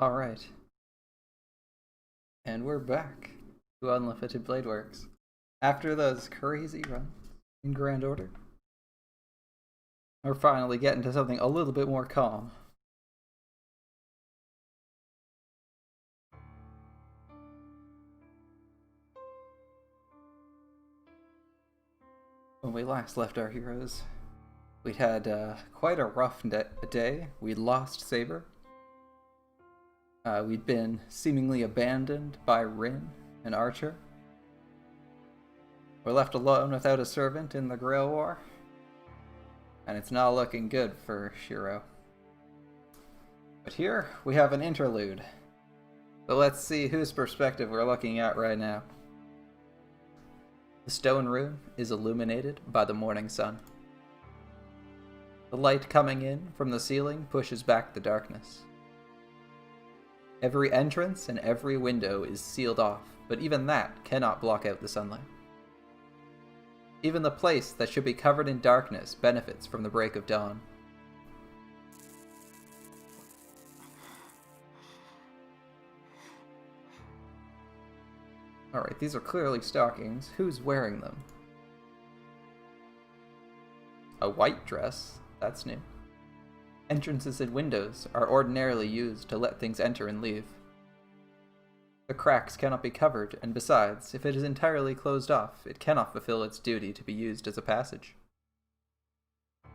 Alright, and we're back to Unlimited Bladeworks. After those crazy runs in Grand Order, we're finally getting to something a little bit more calm. When we last left our heroes, we'd had quite a rough day. We'd lost Saber. We'd been seemingly abandoned by Rin and Archer. We're left alone without a servant in the Grail War. And it's not looking good for Shiro. But here, we have an interlude. So let's see whose perspective we're looking at right now. The stone room is illuminated by the morning sun. The light coming in from the ceiling pushes back the darkness. Every entrance and every window is sealed off, but even that cannot block out the sunlight. Even the place that should be covered in darkness benefits from the break of dawn. Alright, these are clearly stockings. Who's wearing them? A white dress? That's new. Entrances and windows are ordinarily used to let things enter and leave. The cracks cannot be covered, and besides, if it is entirely closed off, it cannot fulfill its duty to be used as a passage.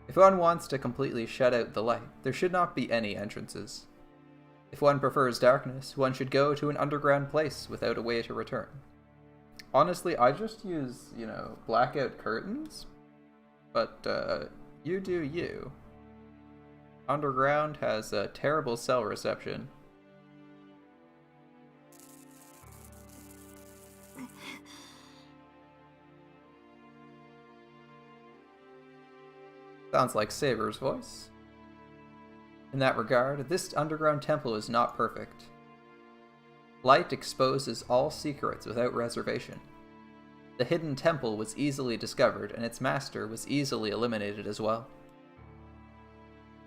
If one wants to completely shut out the light, there should not be any entrances. If one prefers darkness, one should go to an underground place without a way to return. Honestly, I just use, blackout curtains, but you do you. Underground has a terrible cell reception. Sounds like Saber's voice. In that regard, this underground temple is not perfect. Light exposes all secrets without reservation. The hidden temple was easily discovered, and its master was easily eliminated as well.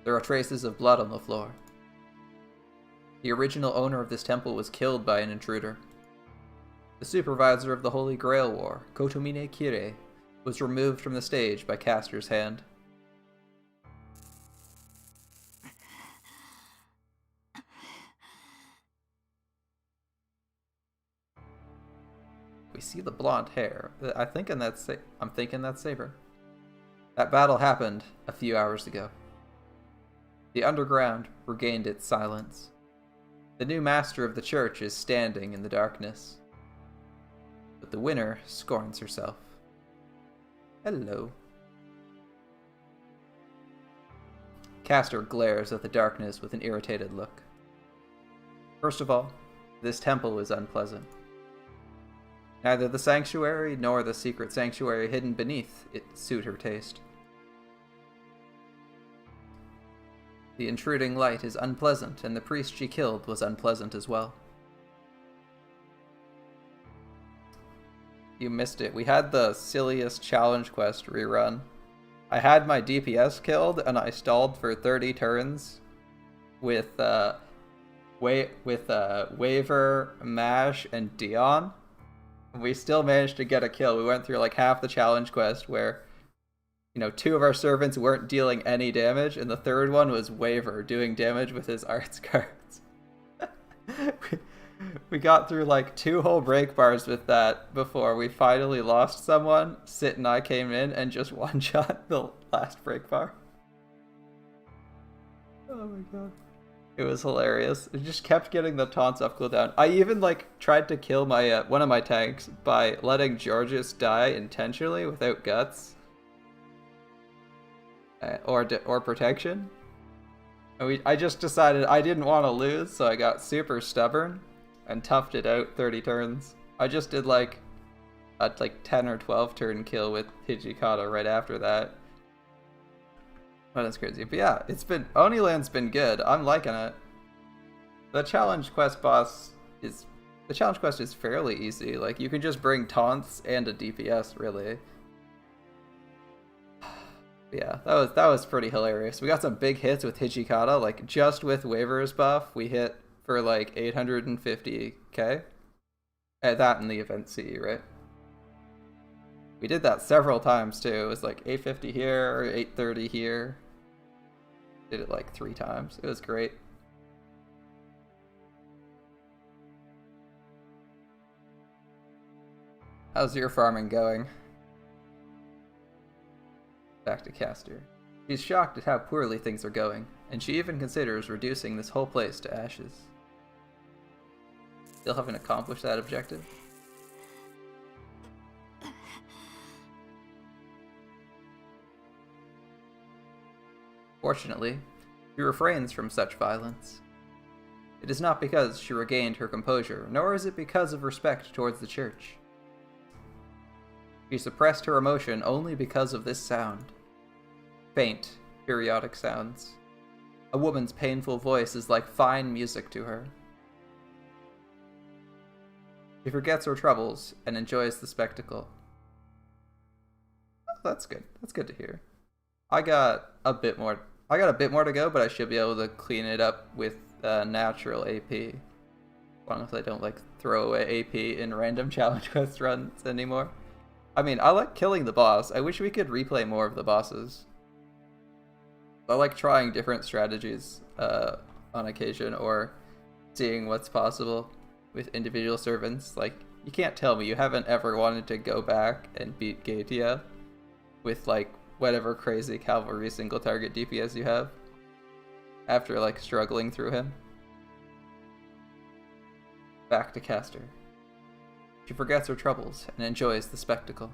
There are traces of blood on the floor. The original owner of this temple was killed by an intruder. The supervisor of the Holy Grail War, Kotomine Kire, was removed from the stage by Caster's hand. We see the blonde hair. I'm thinking that's Saber. That battle happened a few hours ago. The underground regained its silence. The new master of the church is standing in the darkness. But the winner scorns herself. Hello. Caster glares at the darkness with an irritated look. First of all, this temple is unpleasant. Neither the sanctuary nor the secret sanctuary hidden beneath it suit her taste. The intruding light is unpleasant, and the priest she killed was unpleasant as well. You missed it. We had the silliest challenge quest rerun. I had my DPS killed, and I stalled for 30 turns with Waver, Mash, and Dion. We still managed to get a kill. We went through like half the challenge quest where, two of our servants weren't dealing any damage, and the third one was Waver doing damage with his arts cards. we got through like 2 whole break bars with that before we finally lost someone. Sit and I came in and just one-shot the last break bar. Oh my god. It was hilarious. It just kept getting the taunts off cooldown. I even tried to kill my one of my tanks by letting Georges die intentionally without guts or protection. And I just decided I didn't want to lose, so I got super stubborn and toughed it out 30 turns. I just did a 10 or 12 turn kill with Hijikata right after that. Oh, that's crazy. But yeah, Oniland's been good. I'm liking it. The challenge quest is fairly easy. Like, you can just bring taunts and a DPS, really. Yeah, that was pretty hilarious. We got some big hits with Hijikata. Like, just with Waver's buff, we hit for like 850k. That in the event CE, right? We did that several times too. It was like 850 here, 830 here. Did it like 3 times. It was great. How's your farming going? Back to Castor. She's shocked at how poorly things are going, and she even considers reducing this whole place to ashes. Still haven't accomplished that objective? Fortunately, she refrains from such violence. It is not because she regained her composure, nor is it because of respect towards the church. She suppressed her emotion only because of this sound. Faint, periodic sounds. A woman's painful voice is like fine music to her. She forgets her troubles and enjoys the spectacle. Oh, that's good. That's good to hear. I got a bit more to go, but I should be able to clean it up with natural AP. As long as I don't like throw away AP in random challenge quest runs anymore. I mean, I like killing the boss. I wish we could replay more of the bosses. I like trying different strategies on occasion, or seeing what's possible with individual servants. Like, you can't tell me you haven't ever wanted to go back and beat Gatia with like whatever crazy cavalry single target DPS you have after like struggling through him. Back to Castor. She forgets her troubles and enjoys the spectacle.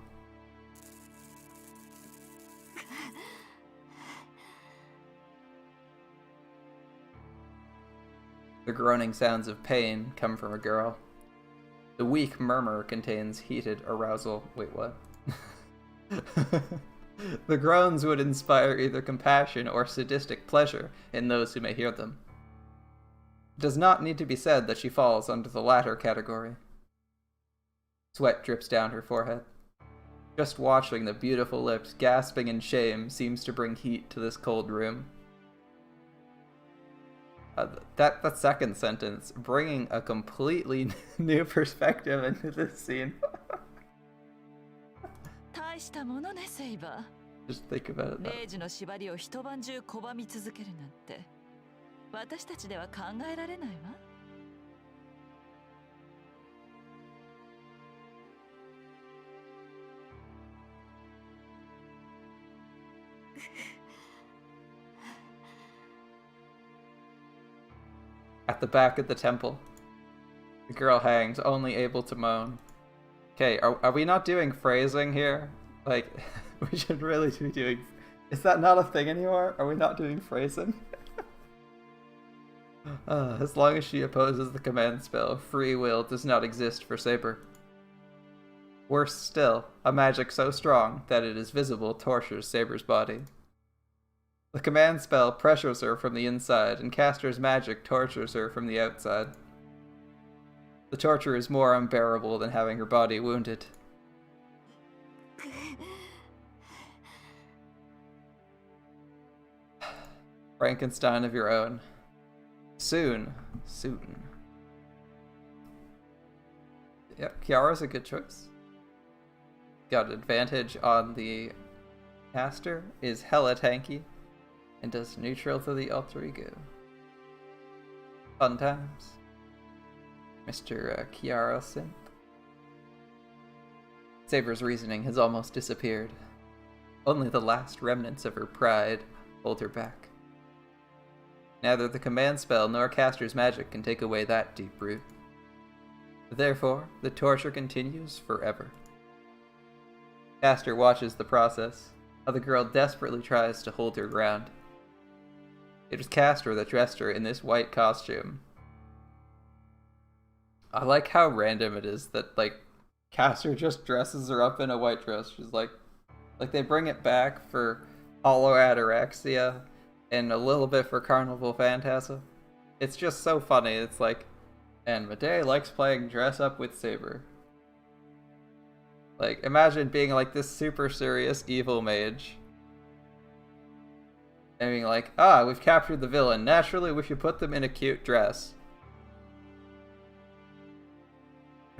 The groaning sounds of pain come from a girl. The weak murmur contains heated arousal. Wait, what? The groans would inspire either compassion or sadistic pleasure in those who may hear them. It does not need to be said that she falls under the latter category. Sweat drips down her forehead. Just watching the beautiful lips gasping in shame seems to bring heat to this cold room. That second sentence, bringing a completely new perspective into this scene. Just think about it. At the back of the temple, the girl hangs, only able to moan. Okay, are we not doing phrasing here? Like, we should really be doing... Is that not a thing anymore? Are we not doing phrasing? As long as she opposes the command spell, free will does not exist for Saber. Worse still, a magic so strong that it is visible tortures Saber's body. The command spell pressures her from the inside, and Castor's magic tortures her from the outside. The torture is more unbearable than having her body wounded. Frankenstein of your own. Soon. Soon. Yep, Kiara's a good choice. Got advantage on the caster, is hella tanky, and does neutral to the alter ego. Fun times. Mr. Kiara Synth. Saber's reasoning has almost disappeared. Only the last remnants of her pride hold her back. Neither the command spell nor caster's magic can take away that deep root. Therefore, the torture continues forever. Castor watches the process, how the girl desperately tries to hold her ground. It was Castor that dressed her in this white costume. I like how random it is that, like, Castor just dresses her up in a white dress. She's like they bring it back for Hollow Ataraxia and a little bit for Carnival Phantasm. It's just so funny. It's like, and Medea likes playing dress up with Saber. Like, imagine being like this super serious evil mage. And being like, we've captured the villain. Naturally, we should put them in a cute dress.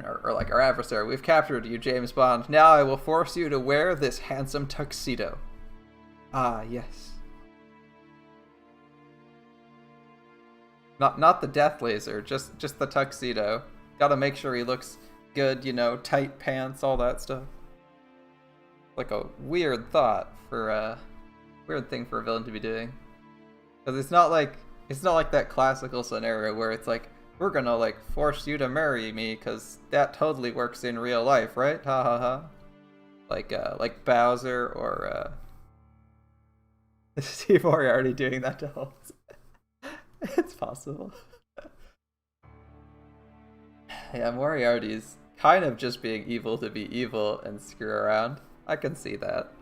or like our adversary. We've captured you, James Bond. Now I will force you to wear this handsome tuxedo. Ah, yes. Not the death laser, just the tuxedo. Gotta make sure he looks good, you know, tight pants, all that stuff. Like a weird thought for weird thing for a villain to be doing. Because it's not like that classical scenario where it's like, we're gonna like force you to marry me because that totally works in real life, right? Ha ha ha. Like Bowser or Steve Moriarty doing that to Holmes. It's possible. Yeah, Moriarty's kind of just being evil to be evil and screw around. I can see that.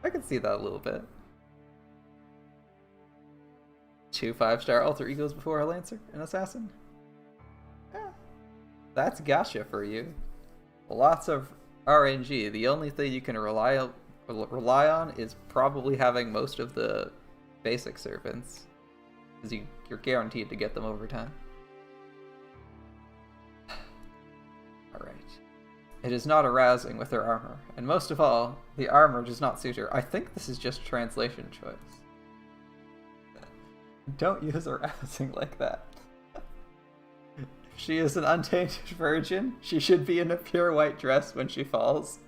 I can see that a little bit. 2 5-star alter egos before a Lancer, an assassin. Yeah. That's gacha for you. Lots of RNG. The only thing you can rely on is probably having most of the basic servants. Because you're guaranteed to get them over time. Alright. It is not arousing with her armor, and most of all, the armor does not suit her. I think this is just translation choice. Don't use arousing like that. If she is an untainted virgin, she should be in a pure white dress when she falls.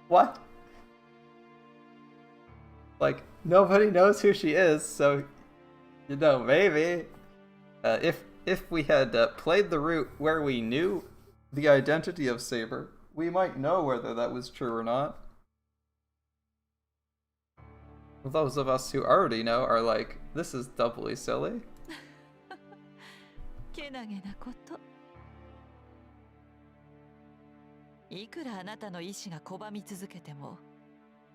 What? Like, nobody knows who she is, so, you know, maybe. If we had played the route where we knew the identity of Saber, we might know whether that was true or not. Those of us who already know are like, this is doubly silly. けなげなこと。いくらあなたの意志が拒み続けても、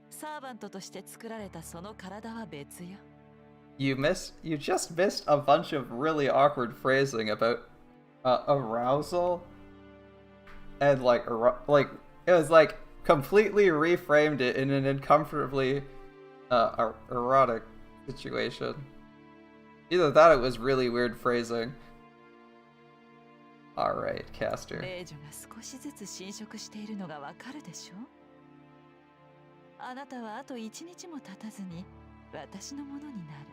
サーバントとして作られたその体は別よ。You just missed a bunch of really awkward phrasing about arousal, and like it was like completely reframed it in an uncomfortably erotic situation. Either that or it was really weird phrasing. Alright, Caster. 霊女が少しずつ侵食しているのがわかるでしょ。あなたはあと1日も経たずに私のものになる。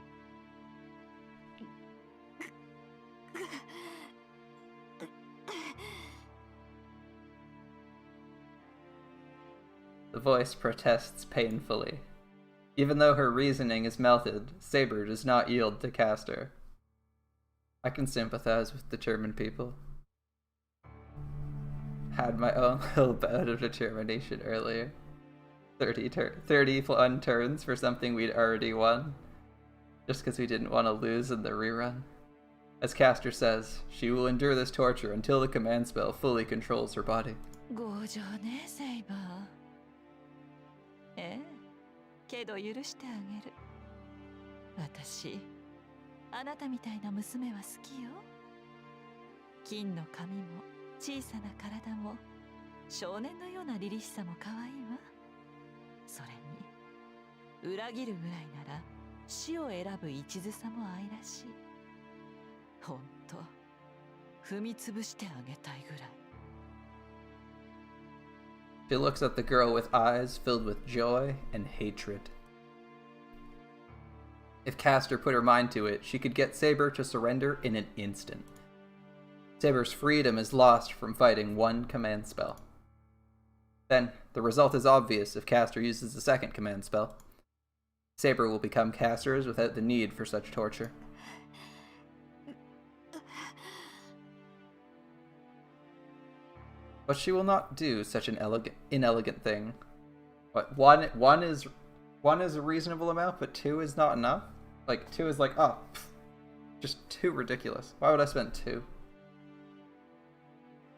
The voice protests painfully. Even though her reasoning is melted, Saber does not yield to Caster. I can sympathize with determined people. Had my own little bout of determination earlier. 31 turns for something we'd already won. Just because we didn't want to lose in the rerun. As Caster says, she will endure this torture until the command spell fully controls her body. 強情ね、セイバー。ええ、けど許してあげる。私、あなたみたいな娘は好きよ。金の髪も小さな体も少年のような凛々しさも可愛いわ。それに裏切るぐらいなら死を選ぶ一途さも愛らしい。ほんと踏みつぶしてあげたいぐらい。She looks at the girl with eyes filled with joy and hatred. If Caster put her mind to it, she could get Saber to surrender in an instant. Saber's freedom is lost from fighting one command spell. Then, the result is obvious if Caster uses the second command spell. Saber will become Caster's without the need for such torture. But she will not do such an inelegant thing. What, one is a reasonable amount, but 2 is not enough? Like, 2 is like, oh, just too ridiculous. Why would I spend 2?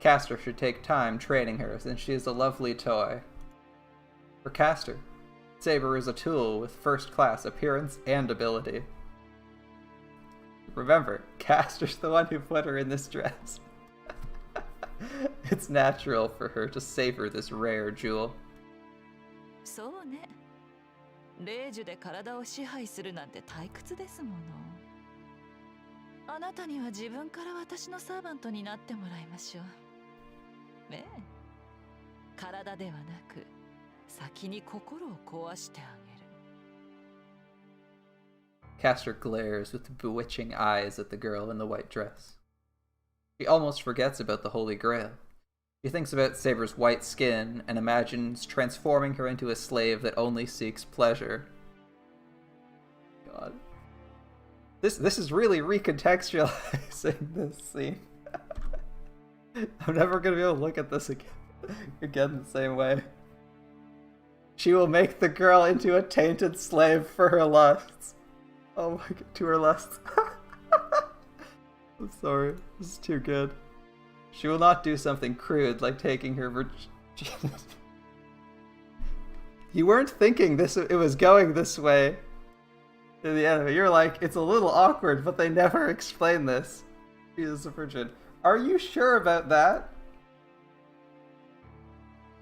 Caster should take time training her, since she is a lovely toy. For Caster, Saber is a tool with first-class appearance and ability. Remember, Caster's the one who put her in this dress. It's natural for her to savor this rare jewel. そうね。霊樹で体を支配するなんて退屈ですもの。あなたには自分から私のサーバントになってもらいましょう。ねえ、体ではなく先に心を壊してあげる。 Castor glares with bewitching eyes at the girl in the white dress. She almost forgets about the Holy Grail. She thinks about Saber's white skin and imagines transforming her into a slave that only seeks pleasure. God. This is really recontextualizing this scene. I'm never gonna be able to look at this again the same way. She will make the girl into a tainted slave for her lusts. Oh my god, to her lusts. I'm sorry, this is too good. She will not do something crude like taking her virginity. You weren't thinking it was going this way in the anime. You're like, it's a little awkward, but they never explain this. She is a virgin. Are you sure about that?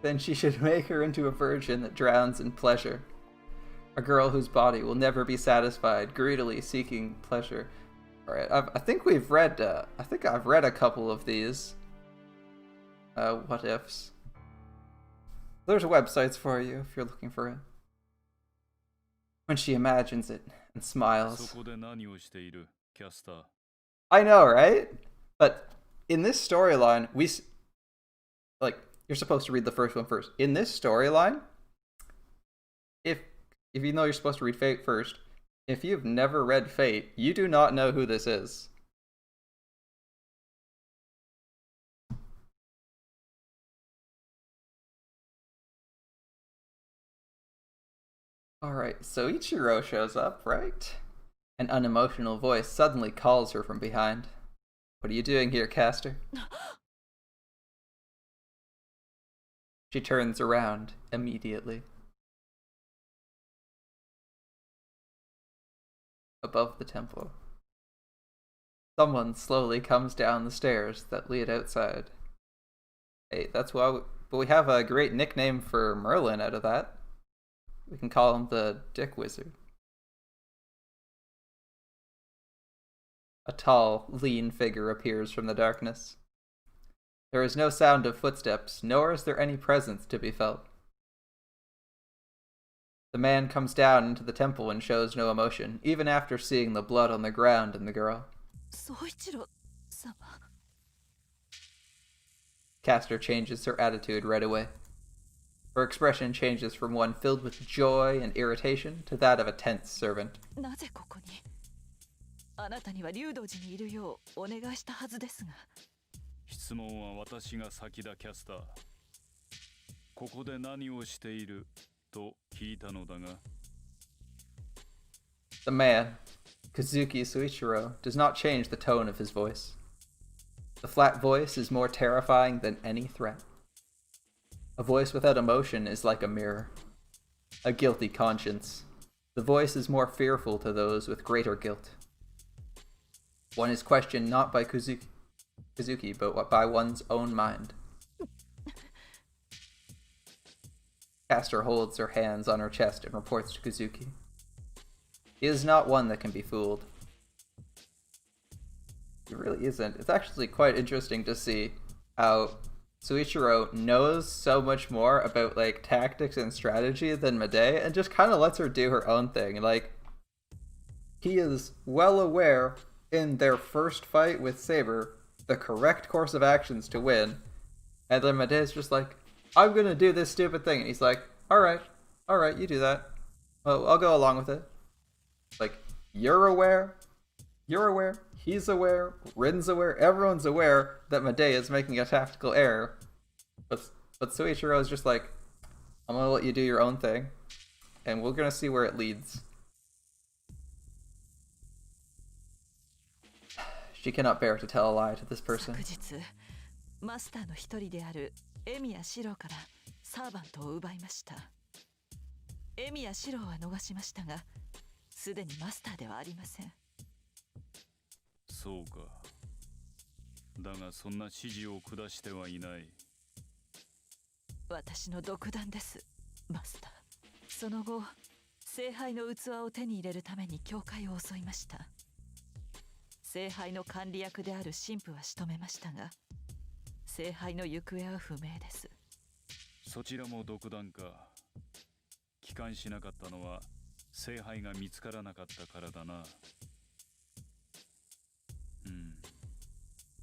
Then she should make her into a virgin that drowns in pleasure. A girl whose body will never be satisfied, greedily seeking pleasure. Alright, I think we've read, I think I've read a couple of these. What ifs. There's websites for you if you're looking for it. When she imagines it and smiles. I know, right? But in this storyline, you're supposed to read the first one first. In this storyline, if you know you're supposed to read Fate first, if you've never read Fate, you do not know who this is. Alright, so Ichiro shows up, right? An unemotional voice suddenly calls her from behind. What are you doing here, Castor? She turns around immediately. Above the temple, someone slowly comes down the stairs that lead outside. Hey, that's why but we have a great nickname for Merlin out of that. We can call him the Dick Wizard. A tall, lean figure appears from the darkness. There is no sound of footsteps, nor is there any presence to be felt. The man comes down into the temple and shows no emotion, even after seeing the blood on the ground and the girl. Castor changes her attitude right away. Her expression changes from one filled with joy and irritation to that of a tense servant. The man, Kazuki Suichiro, does not change the tone of his voice. The flat voice is more terrifying than any threat. A voice without emotion is like a mirror. A guilty conscience. The voice is more fearful to those with greater guilt. One is questioned not by Kazuki, but by one's own mind. Castor holds her hands on her chest and reports to Kazuki. He is not one that can be fooled. He really isn't. It's actually quite interesting to see how Suichiro knows so much more about like tactics and strategy than Madei and just kind of lets her do her own thing. Like, he is well aware in their first fight with Saber the correct course of actions to win, and then Madei's just like, I'm gonna do this stupid thing, and he's like, alright, you do that. Well, I'll go along with it. Like, you're aware, he's aware, Rin's aware, everyone's aware that Madei is making a tactical error. But Suichiro is just like, I'm gonna let you do your own thing, and we're gonna see where it leads. She cannot bear to tell a lie to this person. マスターの一人であるエミヤシローからサーバントを奪いました。エミヤシローは逃しましたが、すでにマスターではありません。そうか。だがそんな指示を下してはいない。私の独断です、マスター。その後、聖杯の器を手に入れるために教会を襲いました。聖杯の管理役である神父は仕留めましたが、聖杯の行方は不明です。そちらも独断か。帰還しなかったのは聖杯が見つからなかったからだな。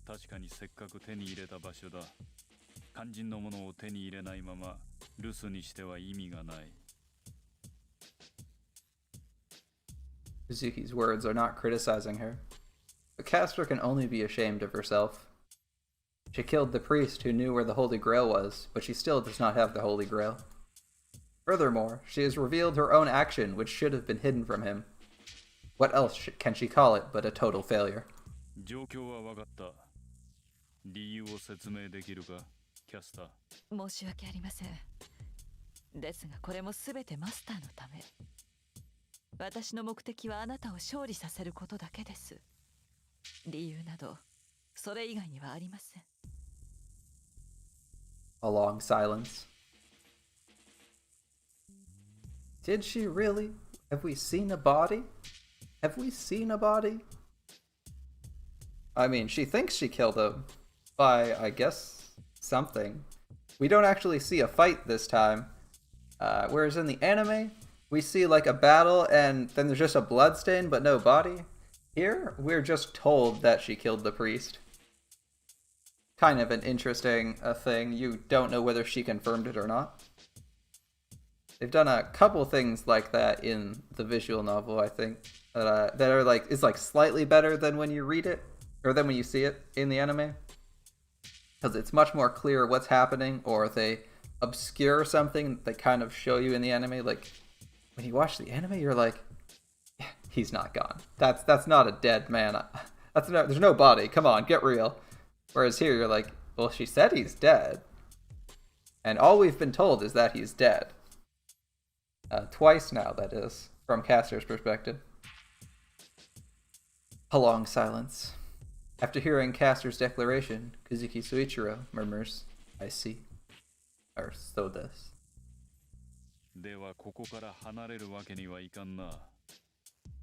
確かにせっかく手に入れた場所だ。肝心のものを手に入れないまま留守にしては意味がない。Kazuki's words are not criticizing her, but Castor can only be ashamed of herself. She killed the priest who knew where the Holy Grail was, but she still does not have the Holy Grail. Furthermore, she has revealed her own action, which should have been hidden from him. What else can she call it but a total failure? 状況は分かった。理由を説明できるか、キャスター。申し訳ありません。ですがこれもすべてマスターのため。私の目的はあなたを勝利させることだけです。理由などそれ以外にはありません。A long silence. Did she really? Have we seen a body? Have we seen a body? I mean, she thinks she killed him by, I guess, something. We don't actually see a fight this time. Whereas in the anime, we see like a battle and then there's just a bloodstain but no body. Here, we're just told that she killed the priest. Kind of an interesting thing. You don't know whether she confirmed it or not. They've done a couple things like that in the visual novel, I think, that are like is like slightly better than when you read it or than when you see it in the anime, because it's much more clear what's happening, or they obscure something they kind of show you in the anime. Like when you watch the anime, you're like, yeah, he's not gone. That's not a dead man. There's no body. Come on, get real. Whereas here, you're like, well, she said he's dead, and all we've been told is that he's dead. Twice now, that is, from Castor's perspective. A long silence. After hearing Castor's declaration, Kazuki Soichiro murmurs, I see. Or so this. ではここから離れるわけにはいかんな。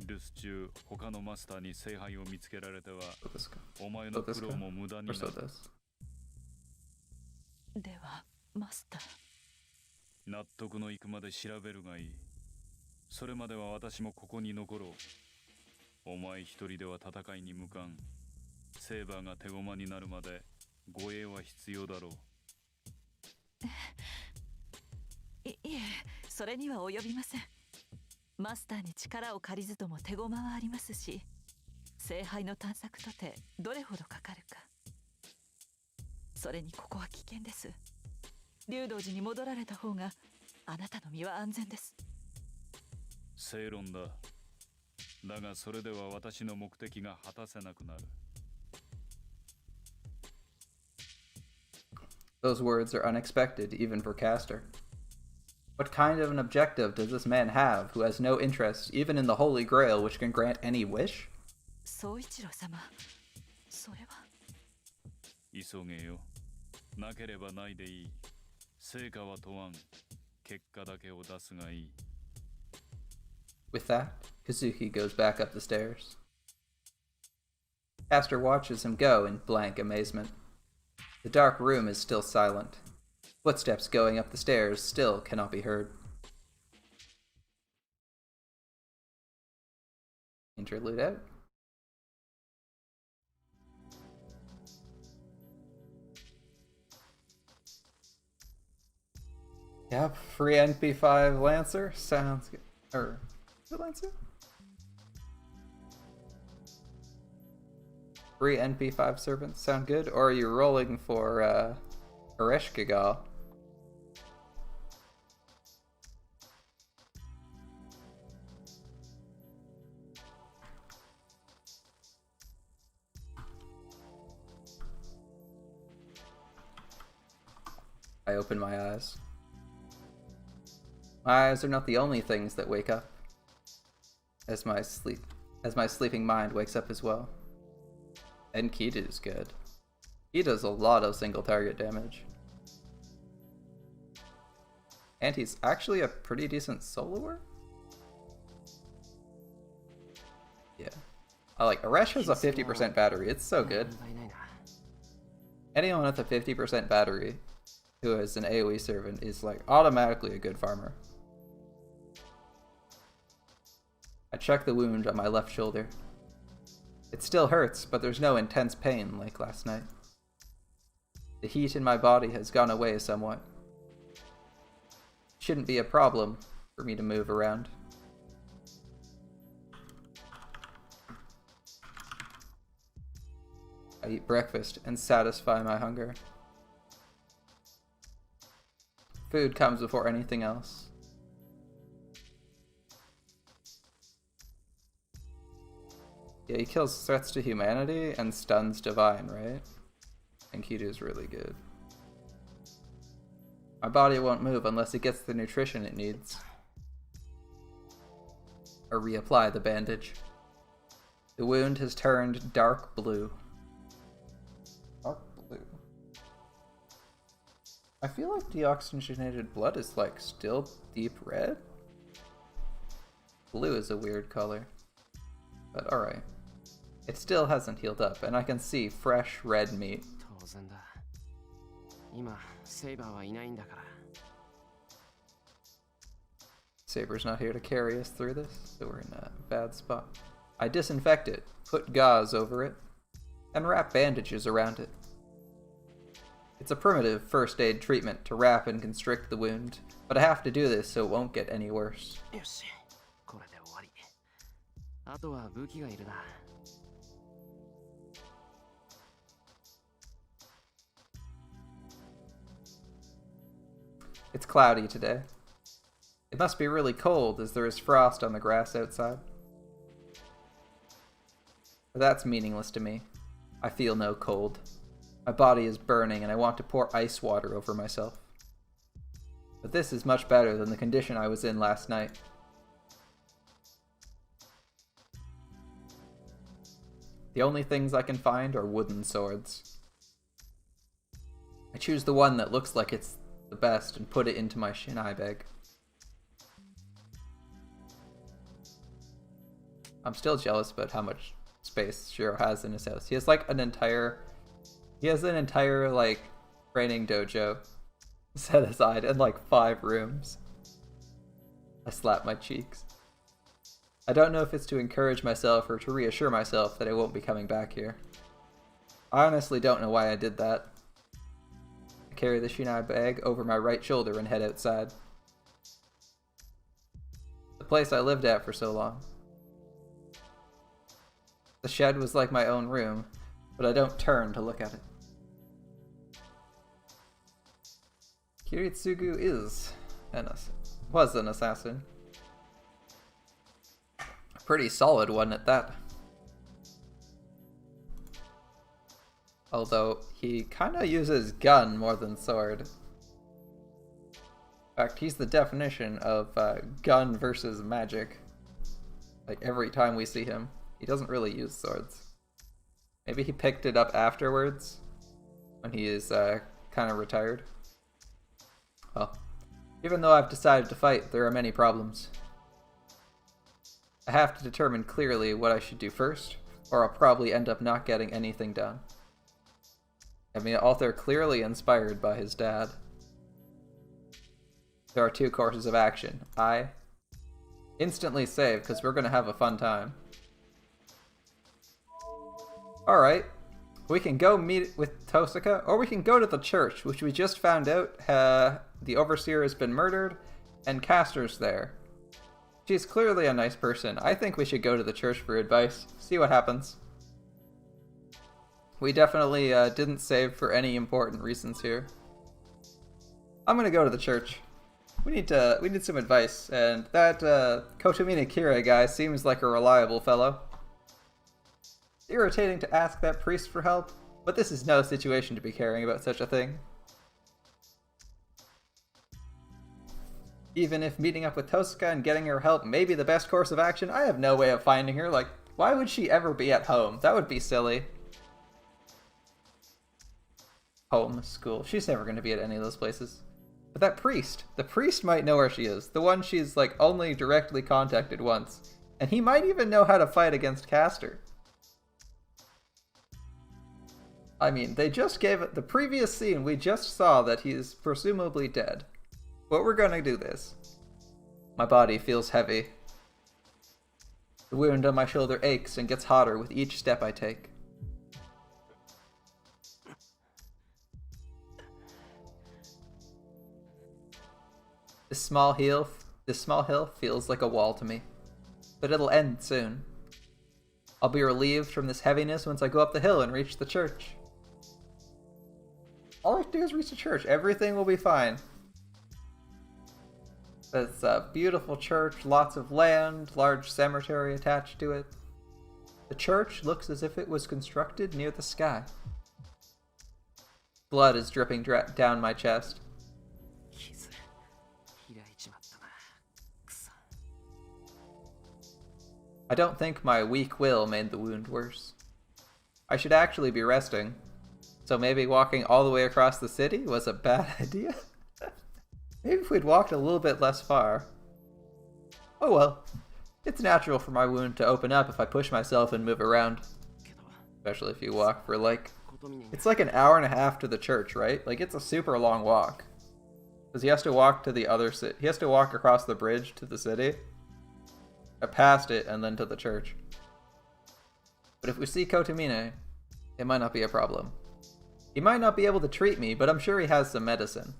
留守中、他のマスターに聖杯を見つけられては、お前の苦労も無駄になる。では、マスター。納得のいくまで調べるがいい。それまでは私もここに残ろう。お前一人では戦いに向かん。セーバーが手駒になるまで護衛は必要だろう。いえ、それには及びません。マスターに力を借りずとも手駒はありますし、聖杯の探索とてどれほどかかるか。それにここは危険です。竜道寺に戻られた方があなたの身は安全です。正論だ。だがそれでは私の目的が果たせなくなる。Those words are unexpected, even for Castor. What kind of an objective does this man have who has no interest even in the Holy Grail, which can grant any wish? 宗一郎様、それは。急げよ。なければないでいい。成果は問わん。結果だけを出すがいい。With that, Kazuki goes back up the stairs. Castor watches him go in blank amazement. The dark room is still silent. Footsteps going up the stairs still cannot be heard. Interlude out. Yep, free NP5 Lancer sounds good. Or, is it Lancer? Free NP5 Servants sound good? Or are you rolling for, Ereshkigal? I open my eyes. My eyes are not the only things that wake up, as my sleeping mind wakes up as well. And Kita is good. He does a lot of single target damage. And he's actually a pretty decent soloer? Yeah. I like Aresh has a 50% battery, it's so good. Anyone with a 50% battery who is an AoE servant is like automatically a good farmer. I check the wound on my left shoulder. It still hurts, but there's no intense pain like last night. The heat in my body has gone away somewhat. Shouldn't be a problem for me to move around. I eat breakfast and satisfy my hunger. Food comes before anything else. Yeah, he kills threats to humanity and stuns divine, right? I think he does really good. My body won't move unless it gets the nutrition it needs. Or reapply the bandage. The wound has turned dark blue. Dark blue. I feel like deoxygenated blood is like still deep red. Blue is a weird color. But alright. It still hasn't healed up, and I can see fresh red meat. Saber's not here to carry us through this, so we're in a bad spot. I disinfect it, put gauze over it, and wrap bandages around it. It's a primitive first aid treatment to wrap and constrict the wound, but I have to do this so it won't get any worse. It's cloudy today. It must be really cold as there is frost on the grass outside. But that's meaningless to me. I feel no cold. My body is burning and I want to pour ice water over myself. But this is much better than the condition I was in last night. The only things I can find are wooden swords. I choose the one that looks like it's the best and put it into my shinai bag. I'm still jealous about how much space Shiro has in his house. He has like an entire like training dojo set aside and like 5 rooms. I slap my cheeks. I don't know if it's to encourage myself or to reassure myself that I won't be coming back here. I honestly don't know why I did that. I carry the shinai bag over my right shoulder and head outside. The place I lived at for so long. The shed was like my own room, but I don't turn to look at it. Kiritsugu was an assassin. A pretty solid one at that. Although he kinda uses gun more than sword. In fact, he's the definition of gun versus magic. Like every time we see him. He doesn't really use swords. Maybe he picked it up afterwards when he is kind of retired. Well, even though I've decided to fight, there are many problems. I have to determine clearly what I should do first, or I'll probably end up not getting anything done. I mean, Althor clearly inspired by his dad. There are 2 courses of action. I instantly save, because we're going to have a fun time. Alright, we can go meet with Tosaka, or we can go to the church, which we just found out the overseer has been murdered, and Castor's there. She's clearly a nice person. I think we should go to the church for advice, see what happens. We definitely didn't save for any important reasons here. I'm gonna go to the church. We need some advice, and that Kotomina Kira guy seems like a reliable fellow. Irritating to ask that priest for help, but this is no situation to be caring about such a thing. Even if meeting up with Tosaka and getting her help may be the best course of action, I have no way of finding her. Like, why would she ever be at home? That would be silly. Home, school. She's never going to be at any of those places. But that priest. The priest might know where she is. The one she's, like, only directly contacted once. And he might even know how to fight against Castor. I mean, they just gave it the previous scene. We just saw that he is presumably dead. But we're gonna do this. My body feels heavy. The wound on my shoulder aches and gets hotter with each step I take. This small hill feels like a wall to me. But it'll end soon. I'll be relieved from this heaviness once I go up the hill and reach the church. All I have to do is reach the church. Everything will be fine. It's a beautiful church, lots of land, large cemetery attached to it. The church looks as if it was constructed near the sky. Blood is dripping down my chest. I don't think my weak will made the wound worse. I should actually be resting, so maybe walking all the way across the city was a bad idea? Maybe if we'd walked a little bit less far. Oh well, it's natural for my wound to open up if I push myself and move around. Especially if you walk for it's like an hour and a half to the church, right? Like, it's a super long walk. Because he has to walk to the other city. He has to walk across the bridge to the city. Past it and then to the church. But if we see Kotomine, it might not be a problem. He might not be able to treat me, but I'm sure he has some medicine.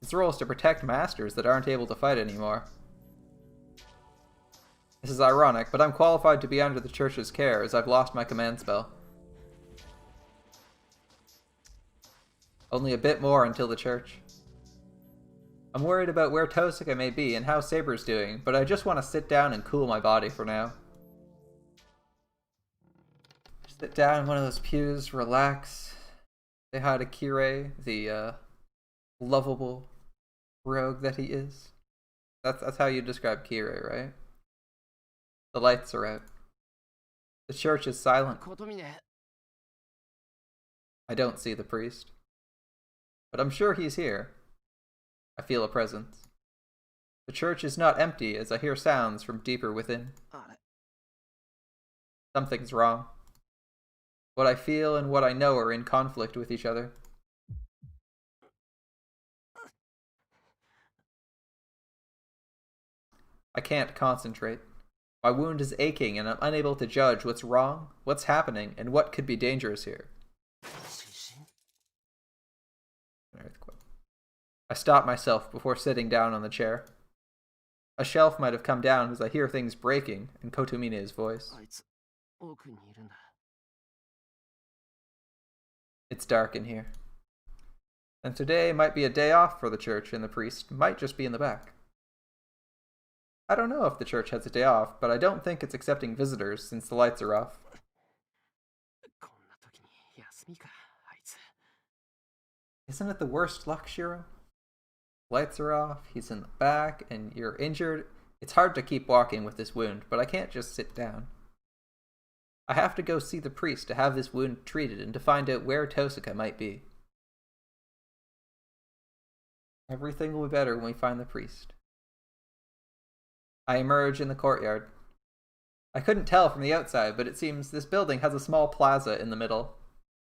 His role is to protect masters that aren't able to fight anymore. This is ironic, but I'm qualified to be under the church's care as I've lost my command spell. Only a bit more until the church. I'm worried about where Tosuke may be and how Saber's doing, but I just want to sit down and cool my body for now. Sit down in one of those pews, relax, say hi to Kirei, the lovable rogue that he is. That's how you describe Kirei, right? The lights are out. The church is silent. I don't see the priest, but I'm sure he's here. I feel a presence. The church is not empty as I hear sounds from deeper within. Something's wrong. What I feel and what I know are in conflict with each other. I can't concentrate. My wound is aching and I'm unable to judge what's wrong, what's happening, and what could be dangerous here. An earthquake. I stop myself before sitting down on the chair. A shelf might have come down as I hear things breaking and Kotomine's voice. It's dark in here. And today might be a day off for the church and the priest might just be in the back. I don't know if the church has a day off, but I don't think it's accepting visitors since the lights are off. Isn't it the worst luck, Shiro? Lights are off, he's in the back, and you're injured. It's hard to keep walking with this wound, but I can't just sit down. I have to go see the priest to have this wound treated and to find out where Tosuke might be. Everything will be better when we find the priest. I emerge in the courtyard. I couldn't tell from the outside, but it seems this building has a small plaza in the middle.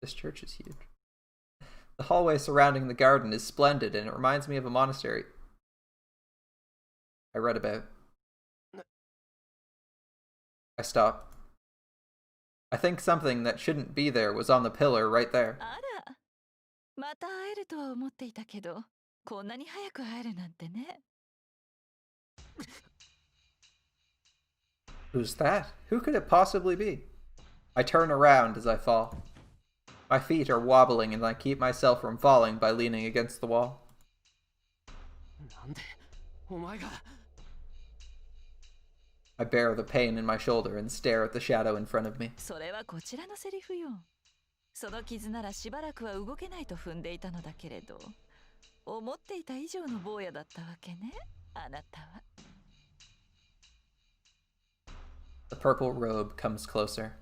This church is huge. The hallway surrounding the garden is splendid and it reminds me of a monastery I read about. I stop. I think something that shouldn't be there was on the pillar right there. Who's that? Who could it possibly be? I turn around as I fall. My feet are wobbling and I keep myself from falling by leaning against the wall. I bear the pain in my shoulder and stare at the shadow in front of me. The purple robe comes closer.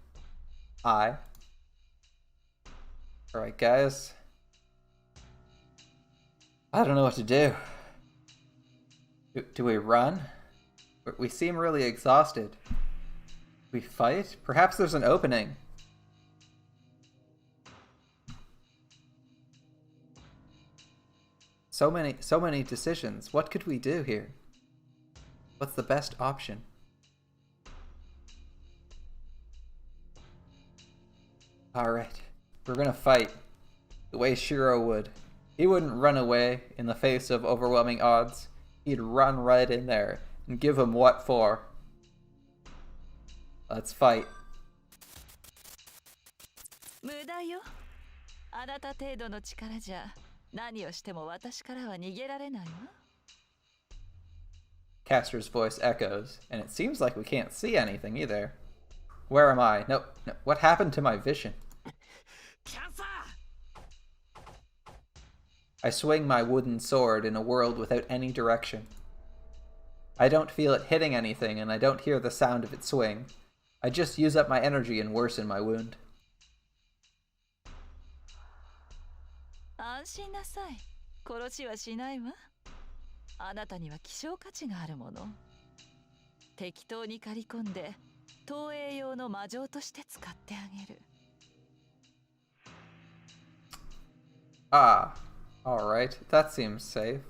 Alright, guys. I don't know what to do. Do we run? We seem really exhausted. We fight? Perhaps there's an opening. So many decisions. What could we do here? What's the best option? Alright, we're gonna fight the way Shiro would. He wouldn't run away in the face of overwhelming odds. He'd run right in there and give him what for. Let's fight. 無駄よ。あなた程度の力じゃ何をしても私からは逃げられないわ。Castor's voice echoes, and it seems like we can't see anything either. Where am I? No, what happened to my vision? I swing my wooden sword in a world without any direction. I don't feel it hitting anything, and I don't hear the sound of it swing. I just use up my energy and worsen my wound. 安心なさい。殺しはしないわ。あなたには希少価値があるもの。適当に刈り込んで投影用の魔杖として使ってあげる。Ah, alright, that seems safe.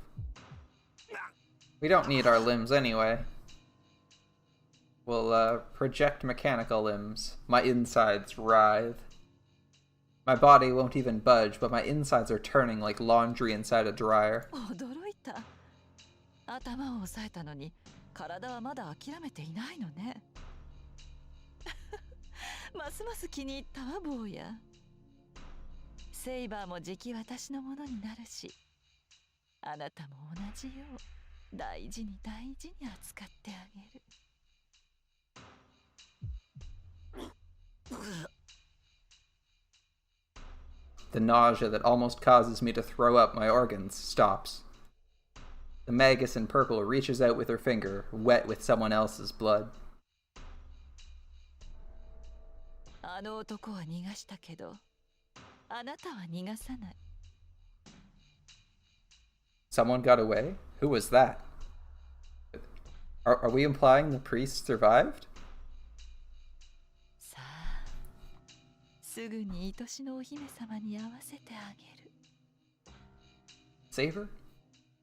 We don't need our limbs anyway. We'll project mechanical limbs. My insides writhe. My body won't even budge, but my insides are turning like laundry inside a dryer. 驚いた。頭を押さえたのに体はまだ諦めていないのね。ますます気に入ったわ坊や。セイバーもじき私のものになるし、あなたも同じよう大事に大事に扱ってあげる。The nausea that almost causes me to throw up my organs stops. The Magus in purple reaches out with her finger, wet with someone else's blood. あの男は逃がしたけど、あなたは逃がさない。Someone got away? Who was that? Are we implying the priest survived? さあ、すぐに愛しのお姫様に会わせてあげる。Saber?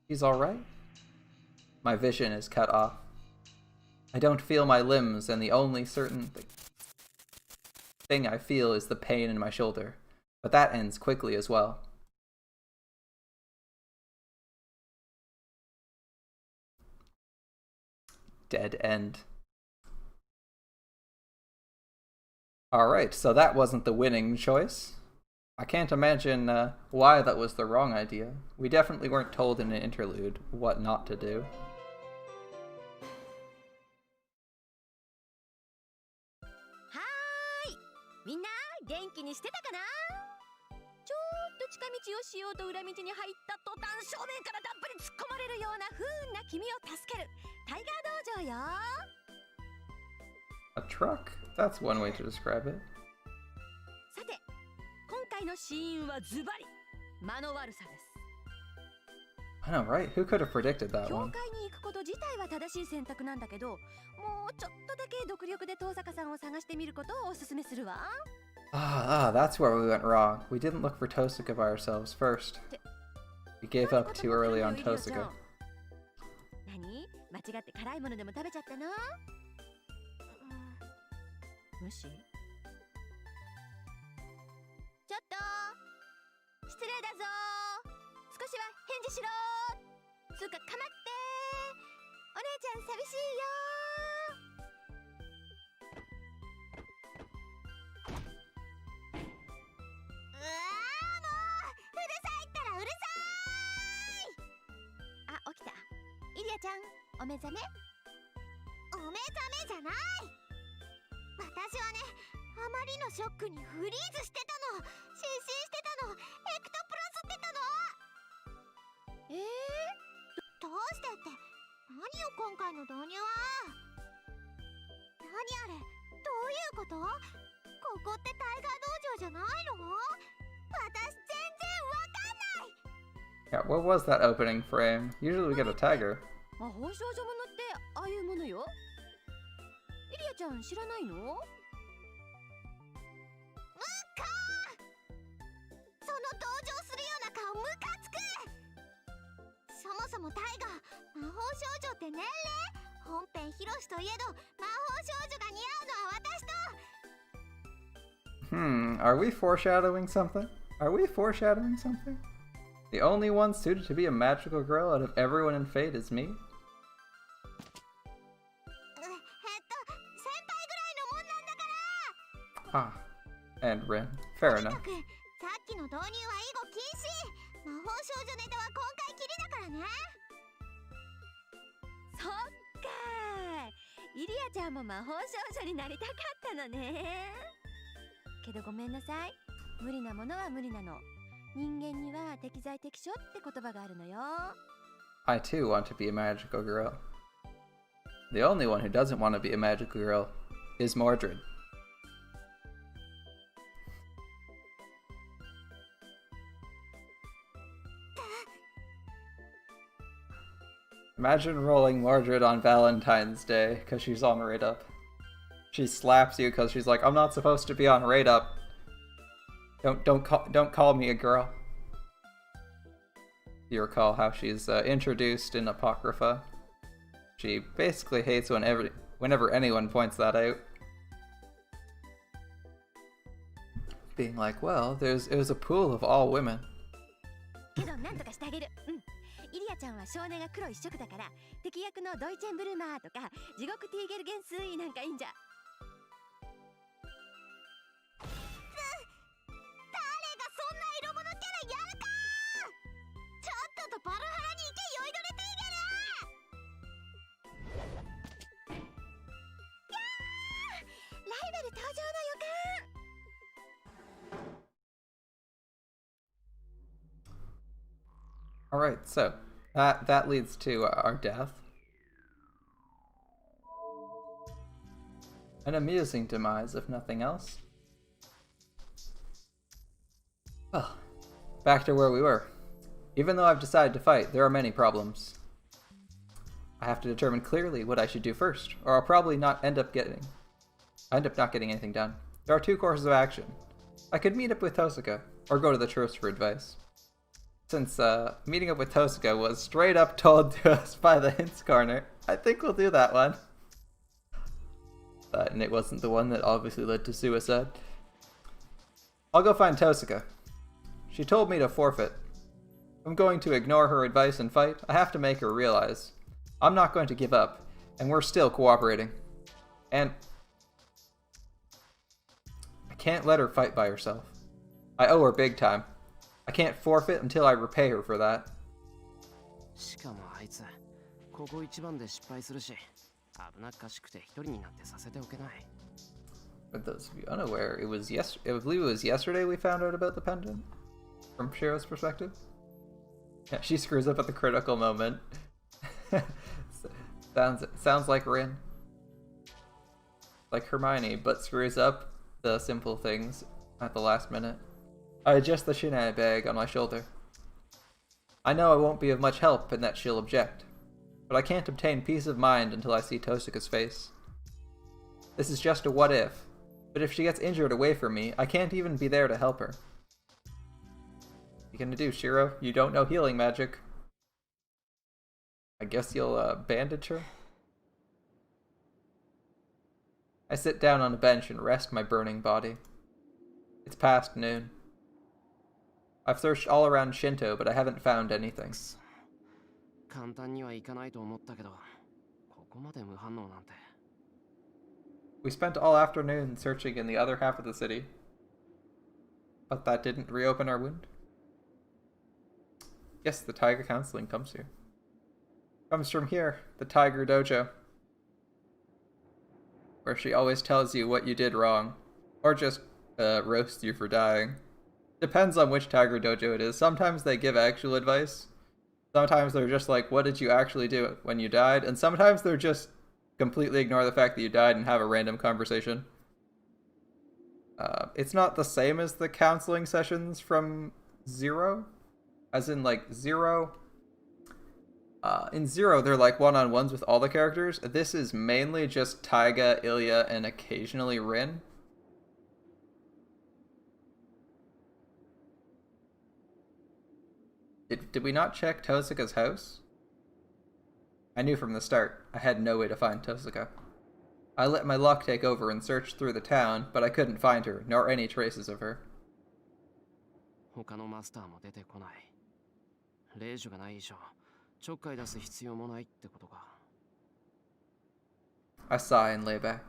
He's alright? My vision is cut off. I don't feel my limbs, and the only certain thing I feel is the pain in my shoulder. But that ends quickly as well. Dead end. Alright, so that wasn't the winning choice. I can't imagine why that was the wrong idea. We definitely weren't told in an interlude what not to do. みんな元気にしてたかな。ちょっと近道をしようと裏道に入った途端正面からたっぷり突っ込まれるような不運な君を助けるタイガー道場よ。 A truck? That's one way to describe it. さて今回の死因はズバリ間の悪さです。 I know, right? Who could have predicted that 教 one? 会に行くこと自体は正しい選択なんだけど、もうちょっとだけ独力で遠坂さんを探してみることをおすすめするわ。 That's where we went wrong. We didn't look for Tosaka by ourselves first. We gave up too early on Tosaka. 何？間違って辛いものでも食べちゃったの？無視？ちょっと失礼だぞ。少しは返事しろ。つうかかまって。お姉ちゃん寂しいよ。うわーもううるさいったらうるさい。あ、起きた。イリアちゃん、お目覚め？お目覚めじゃない。私はね、あまりのショックにフリーズしてたの。失神してたの。エクトプラスってたの。どうしてって何よ今回の導入は。何あれ、どういうこと？ここってタイガー道場じゃないの？私全然わかんない。 Yeah, what was that opening frame? Usually we get a tiger. 魔法少女ものってああいうものよ。イリアちゃん知らないの？うっかー、その登場するような顔ムカつく。少女って年齢本編ヒロシといえど魔法少女が似合うのは私と。Are we foreshadowing something? Are we foreshadowing something? The only one suited to be a magical girl out of everyone in Fate is me? 先輩ぐらいのもんなんだから。 Ah, and Rin. Fair とに enough. かくさっきの導入は以後禁止。魔法少女ネタは今回きりだからね。そっかー、イリアちゃんも魔法少女になりたかったのね。けどごめんなさい、無理なものは無理なの。人間には適材適所って言葉があるのよ。 I too want to be a magical girl. The only one who doesn't want to be a magical girl is Mordred. Imagine rolling Mordred on Valentine's Day because she's on Raid Up. She slaps you because she's like, I'm not supposed to be on Raid Up. Don't call me a girl. You recall how she's introduced in Apocrypha. She basically hates whenever anyone points that out. Being like, well, it was a pool of all women. けどなんとかしてあげる。イリアちゃんは少年が黒一色だから、敵役のドイチェンブルマーとか地獄ティーゲルゲンスイなんかいいんじゃ。誰がそんな色物キャラやるか。ちょっととバルハラに行け酔いどれティーゲル。やー、ライバル登場の予感。 Alright, so that leads to our death. An amusing demise, if nothing else. Well, back to where we were. Even though I've decided to fight, there are many problems. I have to determine clearly what I should do first, or I'll probably end up not getting anything done. There are two courses of action. I could meet up with Tosuka, or go to the church for advice. Since meeting up with Tosuka was straight up told to us by the hints corner, I think we'll do that one. And it wasn't the one that obviously led to suicide. I'll go find Tosuka. She told me to forfeit. If I'm going to ignore her advice and fight, I have to make her realize I'm not going to give up, and we're still cooperating. And I can't let her fight by herself. I owe her big time. I can't forfeit until I repay her for that. しかもあいつ、ここ一番で失敗するし、危なっかしくて一人になってさせておけない。 For those of you unaware, I believe it was yesterday we found out about the pendant, from Shiro's perspective. Yeah, she screws up at the critical moment. Sounds like Rin. Like Hermione, but screws up the simple things at the last minute. I adjust the Shinai bag on my shoulder. I know I won't be of much help and that she'll object, but I can't obtain peace of mind until I see Tosuka's face. This is just a what if, but if she gets injured away from me, I can't even be there to help her. What are you gonna do, Shiro? You don't know healing magic. I guess you'll bandage her? I sit down on a bench and rest my burning body. It's past noon. I've searched all around Shinto, but I haven't found anything. 簡単にはいかないと思ったけど、ここまで無反応なんて。 We spent all afternoon searching in the other half of the city, but that didn't reopen our wound. Yes, the Tiger Counseling comes here. Comes from here, the Tiger Dojo, where she always tells you what you did wrong, or just roasts you for dying. Depends on which Tiger Dojo it is. Sometimes they give actual advice. Sometimes they're just like, what did you actually do when you died? And sometimes they're just completely ignore the fact that you died and have a random conversation. It's not the same as the counseling sessions from Zero. As in, like, Zero. In Zero, they're like one-on-ones with all the characters. This is mainly just Taiga, Ilya, and occasionally Rin. Did we not check Tosuka's house? I knew from the start I had no way to find Tosuka. I let my luck take over and searched through the town, but I couldn't find her, nor any traces of her. 他のマスターも出てこない。令状がない以上、ちょっかい出す必要もないってことか。I sigh and lay back.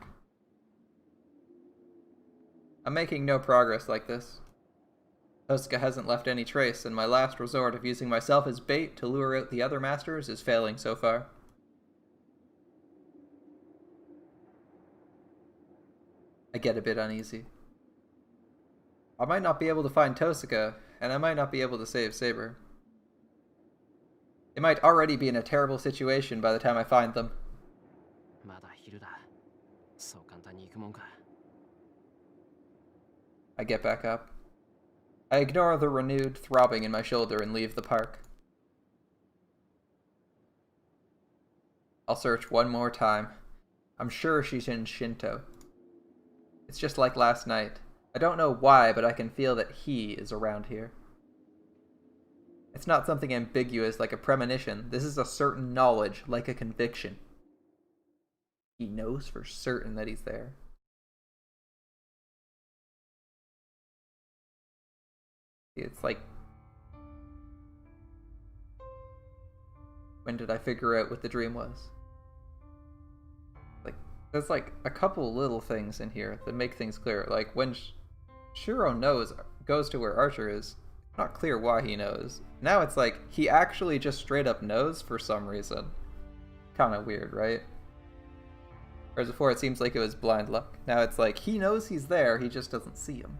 I'm making no progress like this. Tosuka hasn't left any trace, and my last resort of using myself as bait to lure out the other masters is failing so far. I get a bit uneasy. I might not be able to find Tosuka, and I might not be able to save Saber. They might already be in a terrible situation by the time I find them. まだ昼だ。そう簡単に行くもんか。I get back up. I ignore the renewed throbbing in my shoulder and leave the park. I'll search one more time. I'm sure she's in Shinto. It's just like last night. I don't know why, but I can feel that he is around here. It's not something ambiguous like a premonition. This is a certain knowledge, like a conviction. He knows for certain that he's there. It's like... When did I figure out what the dream was? Like, there's like a couple little things in here that make things clear. Like when Shiro goes to where Archer is, not clear why he knows. Now it's like he actually just straight up knows for some reason. Kind of weird, right? Whereas before it seems like it was blind luck. Now it's like he knows he's there, he just doesn't see him.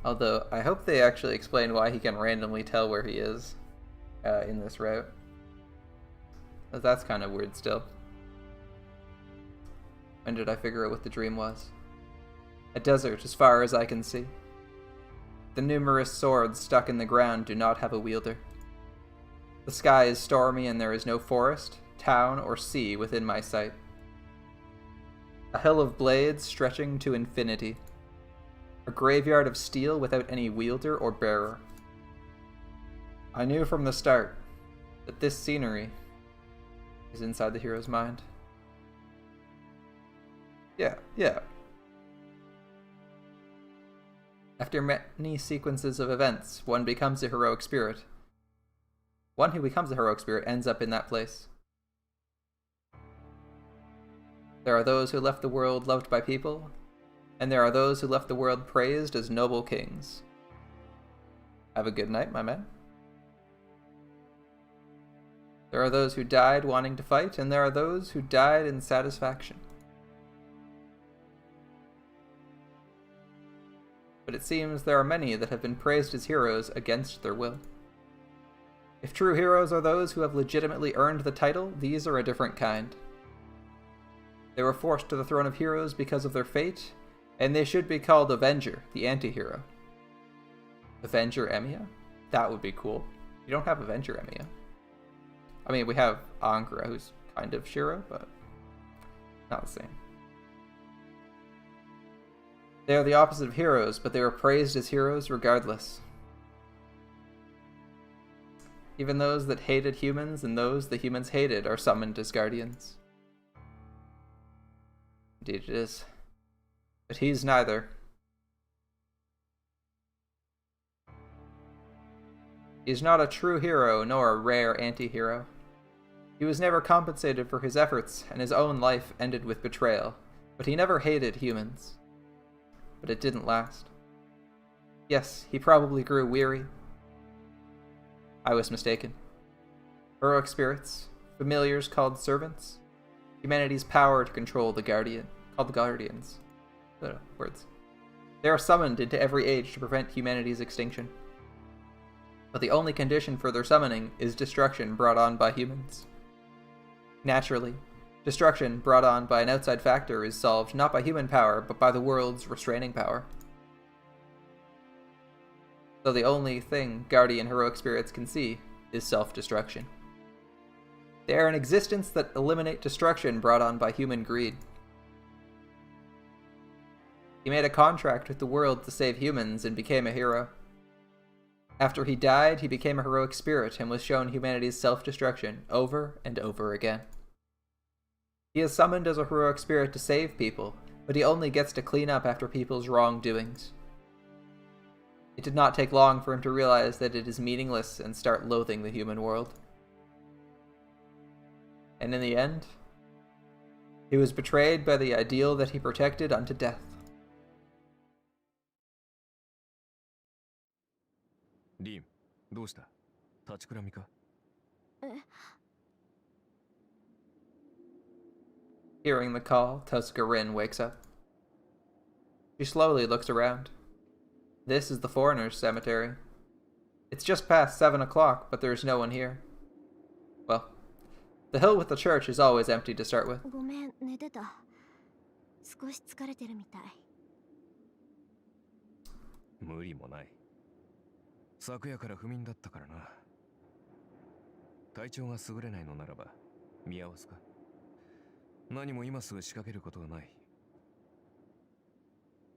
Although, I hope they actually explain why he can randomly tell where he is in this route. But that's kind of weird still. When did I figure out what the dream was? A desert as far as I can see. The numerous swords stuck in the ground do not have a wielder. The sky is stormy and there is no forest, town, or sea within my sight. A hill of blades stretching to infinity. A graveyard of steel without any wielder or bearer. I knew from the start that this scenery is inside the hero's mind. Yeah. After many sequences of events, one becomes a heroic spirit. One who becomes a heroic spirit ends up in that place. There are those who left the world loved by people, and there are those who left the world praised as noble kings. Have a good night, my men. There are those who died wanting to fight, and there are those who died in satisfaction. But it seems there are many that have been praised as heroes against their will. If true heroes are those who have legitimately earned the title, these are a different kind. They were forced to the throne of heroes because of their fate, and they should be called Avenger, the anti-hero. Avenger Emiya? That would be cool. You don't have Avenger Emiya. I mean, we have Angra, who's kind of Shiro, but not the same. They are the opposite of heroes, but they were praised as heroes regardless. Even those that hated humans and those the humans hated are summoned as guardians. Indeed it is. But he's neither. He is not a true hero nor a rare anti-hero. He was never compensated for his efforts, and his own life ended with betrayal, but he never hated humans. But it didn't last. Yes, he probably grew weary. I was mistaken. Heroic spirits, familiars called servants, humanity's power to control the Guardian, called the Guardians. Words. They are summoned into every age to prevent humanity's extinction. But the only condition for their summoning is destruction brought on by humans. Naturally, destruction brought on by an outside factor is solved not by human power, but by the world's restraining power. So the only thing Guardian heroic spirits can see is self-destruction. They are an existence that eliminate destruction brought on by human greed. He made a contract with the world to save humans and became a hero. After he died, he became a heroic spirit and was shown humanity's self-destruction over and over again. He is summoned as a heroic spirit to save people, but he only gets to clean up after people's wrongdoings. It did not take long for him to realize that it is meaningless and start loathing the human world. And in the end, he was betrayed by the ideal that he protected unto death. Rin, どうした？立ちくらみか？ Hearing the call, Tuska Rin wakes up. She slowly looks around. This is the foreigners' cemetery. It's just past 7 o'clock, but there is no one here. Well, the hill with the church is always empty to start with. ごめん、寝てた。少し疲れてるみたい。無理もない。昨夜から不眠だったからな。体調が優れないのならば見合わすか。何も今すぐ仕掛けることはない。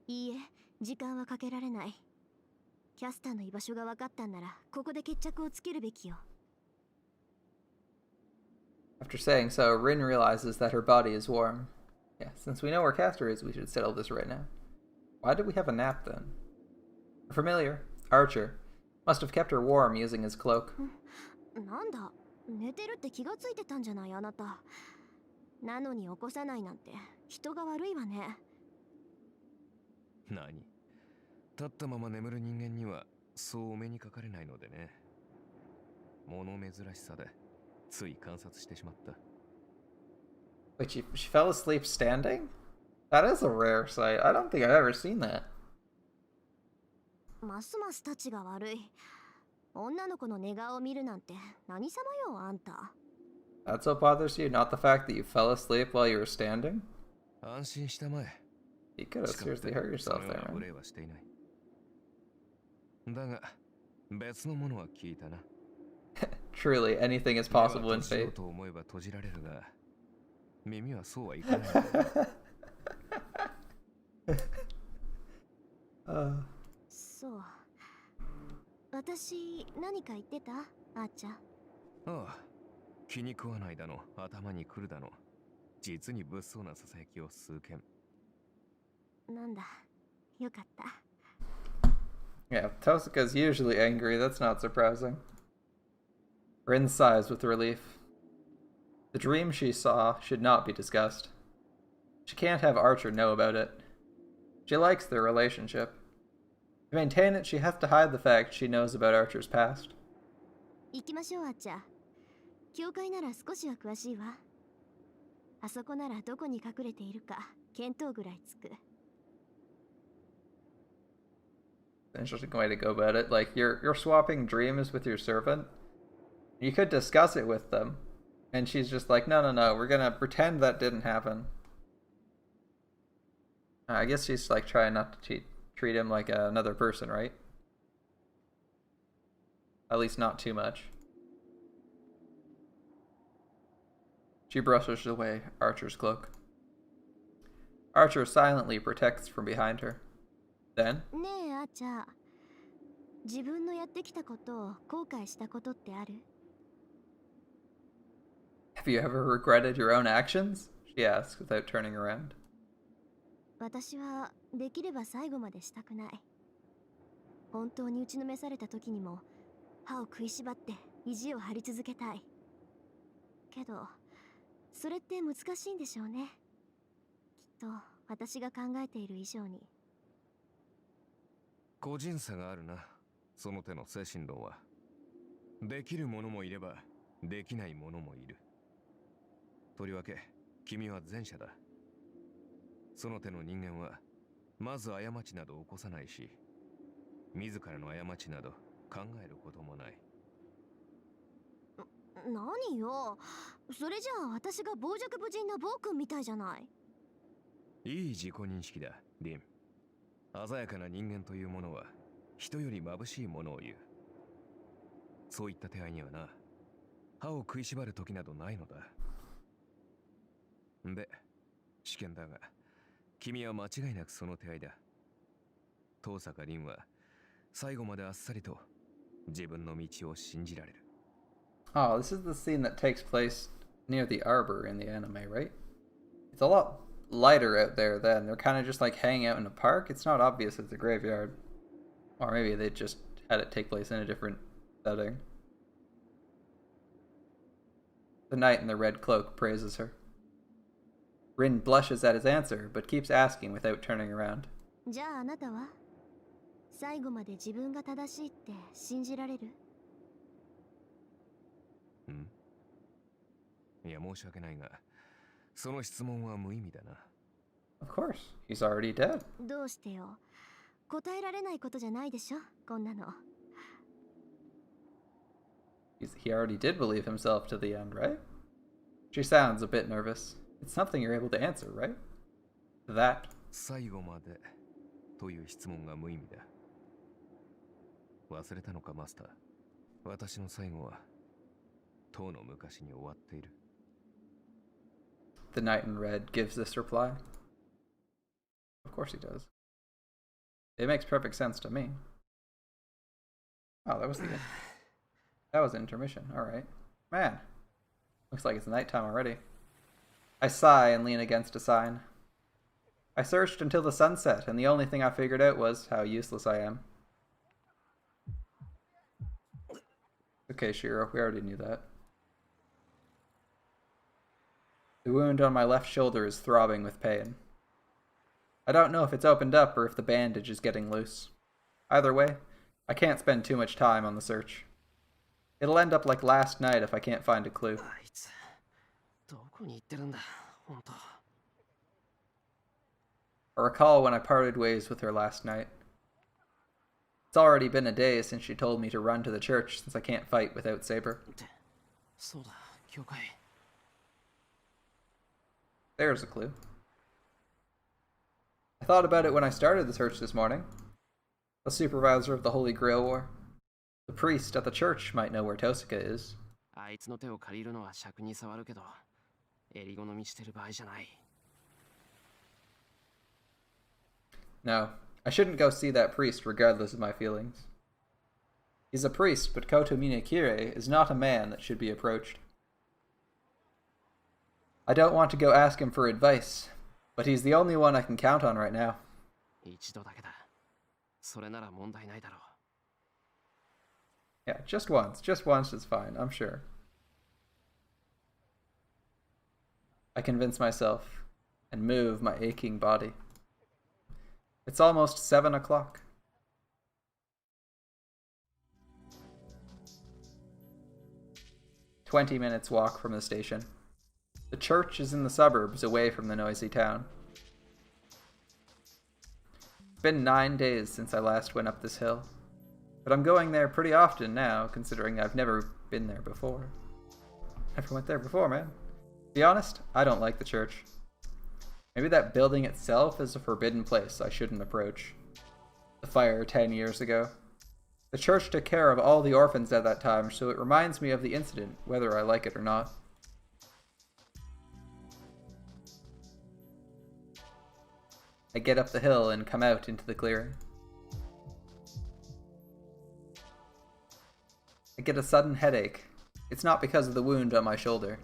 いいえ、時間はかけられない。キャスターの居場所が分かったんなら、ここで決着をつけるべきよ。After saying so, Rin realizes that her body is warm. Yeah, since we know where Castor is, we should settle this right now. Why did we have a nap then? Her familiar, Archer, must have kept her warm using his cloak. なんだ、寝てるって気がついてたんじゃないあなた。なのに起こさないなんて人が悪いわね。何？立ったまま眠る人間にはそうお目にかかれないのでね。物珍しさでつい観察してしまった。Wait, she fell asleep standing? That is a rare sight. I don't think I've ever seen that. ますますたちが悪い。女の子の寝顔を見るなんて何様よあんた。That's what bothers you, not the fact that you fell asleep while you were standing? 安心したまえ。 You could have seriously hurt yourself there, man. はしていない。だが別のものは聞いたな。Truly, anything is possible in fate. と思えば閉じられるが、耳はそうはいかない。そう。私何か言ってた？あーちゃん。ああ、気に食わないだの、頭にくるだの。実に物騒なささやきを数件。なんだ、よかった。Yeah, Tosuka's usually angry, that's not surprising. Rin sighs with relief. The dream she saw should not be discussed. She can't have Archer know about it. She likes their relationship. To maintain it, she has to hide the fact she knows about Archer's past. 行きましょうあーちゃん。教会なら少しは詳しいわ。あそこならどこに隠れているか見当ぐらいつく。Interesting way to go about it. Like, you're swapping dreams with your servant. You could discuss it with them. And she's just like, no, we're gonna pretend that didn't happen. I guess she's like trying not to treat him like another person, right? At least not too much. She brushes away Archer's cloak. Archer silently protects from behind her. Then, ねえあーちゃん、自分のやってきたことを後悔したことってある？ have you ever regretted your own actions? She asks without turning around. 私はできれば最後までしたくない。本当に打ちのめされた時にも歯を食いしばって意地を張り続けたい。けどそれって難しいんでしょうね。きっと私が考えている以上に。個人差があるな、その手の精神論は。できる者もいればできない者もいる。とりわけ君は前者だ。その手の人間はまず過ちなど起こさないし、自らの過ちなど考えることもない。何よ、それじゃあ私が傍若無人な暴君みたいじゃない。いい自己認識だ、リン。鮮やかな人間というものは人より眩しいものを言う。そういった手合いにはな、歯を食いしばる時などないのだ。で、試験だが、君は間違いなくその手合いだ。遠坂凛は最後まであっさりと自分の道を信じられる。 Oh, this is the scene that takes place near the arbor in the anime, right? It's a lot lighter out there then. They're kind of just like hanging out in a park. It's not obvious it's a graveyard. Or maybe they just had it take place in a different setting. The knight in the red cloak praises her. Rin blushes at his answer, but keeps asking without turning around. じゃああなたは最後まで自分が正しいって信じられる？いや、申し訳ないが、その質問は無意味だな。Of course, he's already dead. どうしてよ。答えられないことじゃないでしょ、こんなの。He already did believe himself to the end, right? She sounds a bit nervous. It's something you're able to answer, right? That. 最後までという質問が無意味だ。忘れたのか、マスター。私の最後は、とうの昔に終わっている。The knight in red gives this reply. Of course he does. It makes perfect sense to me. Oh, that was the that was intermission. All right, man. Looks like it's nighttime already. I sigh and lean against a sign. I searched until the sunset, and the only thing I figured out was how useless I am. Okay, Shiro, we already knew that. The wound on my left shoulder is throbbing with pain. I don't know if it's opened up or if the bandage is getting loose. Either way, I can't spend too much time on the search. It'll end up like last night if I can't find a clue. あいつどこに行ってるんだ、本当。 I recall when I parted ways with her last night. It's already been a day since she told me to run to the church since I can't fight without Saber. そうだ、教会。 There's a clue. I thought about it when I started the search this morning. The supervisor of the Holy Grail War. The priest at the church might know where Tosuka is. あいつの手を借りるのは尺に触るけど、襟好みしてる場合じゃない。 No, I shouldn't go see that priest regardless of my feelings. He's a priest, but Koto Minakire is not a man that should be approached. I don't want to go ask him for advice, but he's the only one I can count on right now. 一度だけだ。それなら問題ないだろう。 Yeah, just once is fine, I'm sure. I convince myself and move my aching body. It's almost 7 o'clock. "20 minutes walk from the station. The church is in the suburbs away from the noisy town. It's been 9 days since I last went up this hill, but I'm going there pretty often now, considering I've never been there before. Never went there before, man. To be honest, I don't like the church. Maybe that building itself is a forbidden place I shouldn't approach. The fire 10 years ago. The church took care of all the orphans at that time, so it reminds me of the incident, whether I like it or not. I get up the hill and come out into the clearing. I get a sudden headache. It's not because of the wound on my shoulder.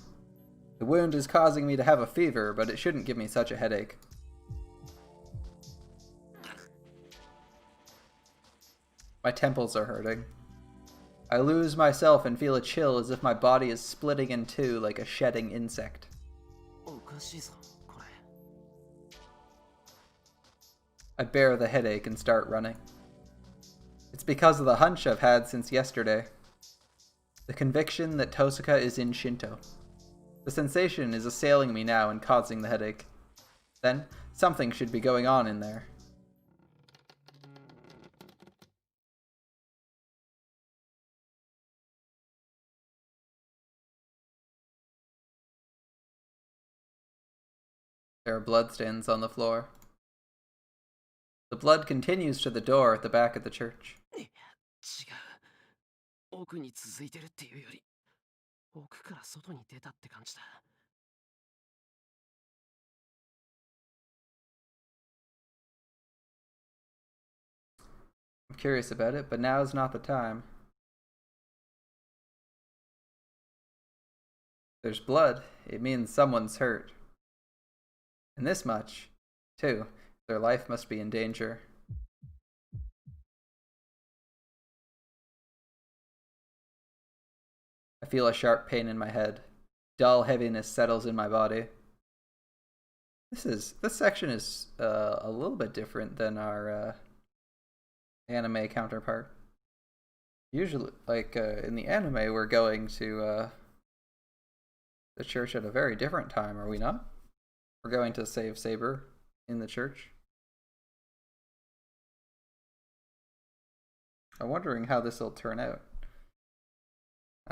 The wound is causing me to have a fever, but it shouldn't give me such a headache. My temples are hurting. I lose myself and feel a chill as if my body is splitting in two like a shedding insect. おかしいぞ、これ。 I bear the headache and start running. It's because of the hunch I've had since yesterday. The conviction that Tosuka is in Shinto. The sensation is assailing me now and causing the headache. Then, something should be going on in there. There are bloodstains on the floor. The blood continues to the door at the back of the church. 違う。奥に続いてるっていうより、奥から外に出たって感じだ。 I'm curious about it, but now is not the time. There's blood. It means someone's hurt. And this much, too. Their life must be in danger. I feel a sharp pain in my head. Dull heaviness settles in my body. This section is a little bit different than our anime counterpart. Usually, like in the anime, we're going to the church at a very different time, are we not? We're going to save Saber in the church. I'm wondering how this will turn out.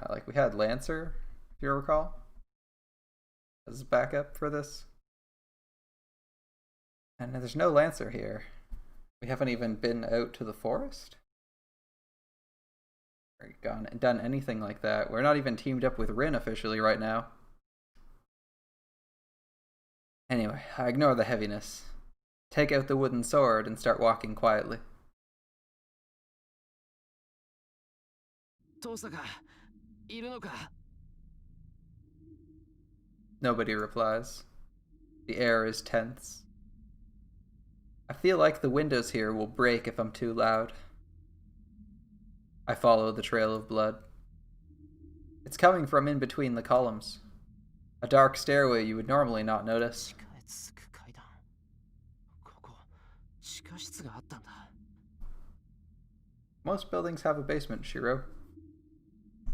Like we had Lancer, if you recall, as backup for this. And there's no Lancer here. We haven't even been out to the forest or done anything like that. We're not even teamed up with Rin officially right now. Anyway, I ignore the heaviness. Take out the wooden sword and start walking quietly. 遠坂いるのか Nobody replies. The air is tense. I feel like the windows here will break if I'm too loud. I follow the trail of blood. It's coming from in between the columns. A dark stairway you would normally not notice. 地下へ続く階段ここ地下室があったんだ Most buildings have a basement, Shiro.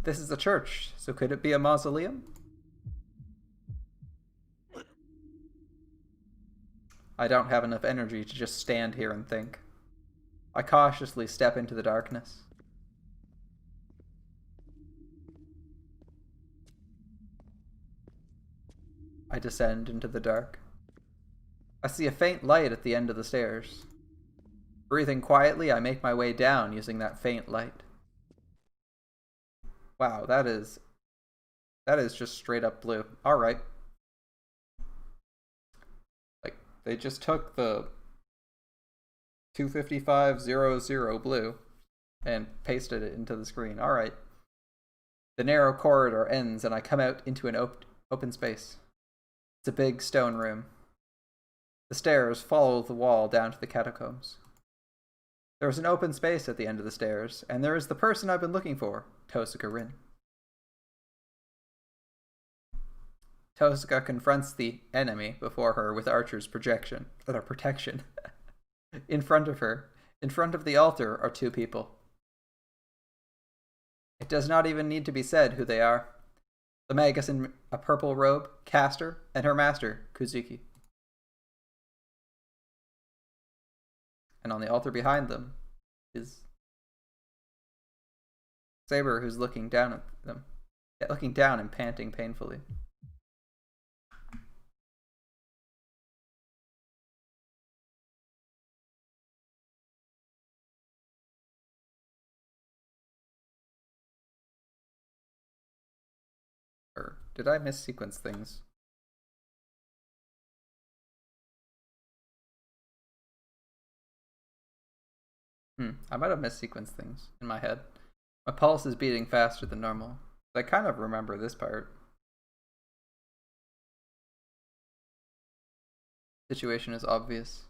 This is a church, so could it be a mausoleum? I don't have enough energy to just stand here and think. I cautiously step into the darkness. I descend into the dark. I see a faint light at the end of the stairs. Breathing quietly, I make my way down using that faint light. Wow, that is just straight up blue. Alright. Like, they just took the 25500 blue and pasted it into the screen. Alright. The narrow corridor ends and I come out into an open space. It's a big stone room. The stairs follow the wall down to the catacombs. There is an open space at the end of the stairs, and there is the person I've been looking for, Tosuka Rin. Tosuka confronts the enemy before her with Archer's protection. In front of her, in front of the altar, are two people. It does not even need to be said who they are. The Magus in a purple robe, Castor, and her master, Kuzuki. And on the altar behind them is Saber, who's looking down at them. Looking down and panting painfully. Or did I missequence things? I might have missequenced things in my head. My pulse is beating faster than normal. I kind of remember this part. Situation is obvious.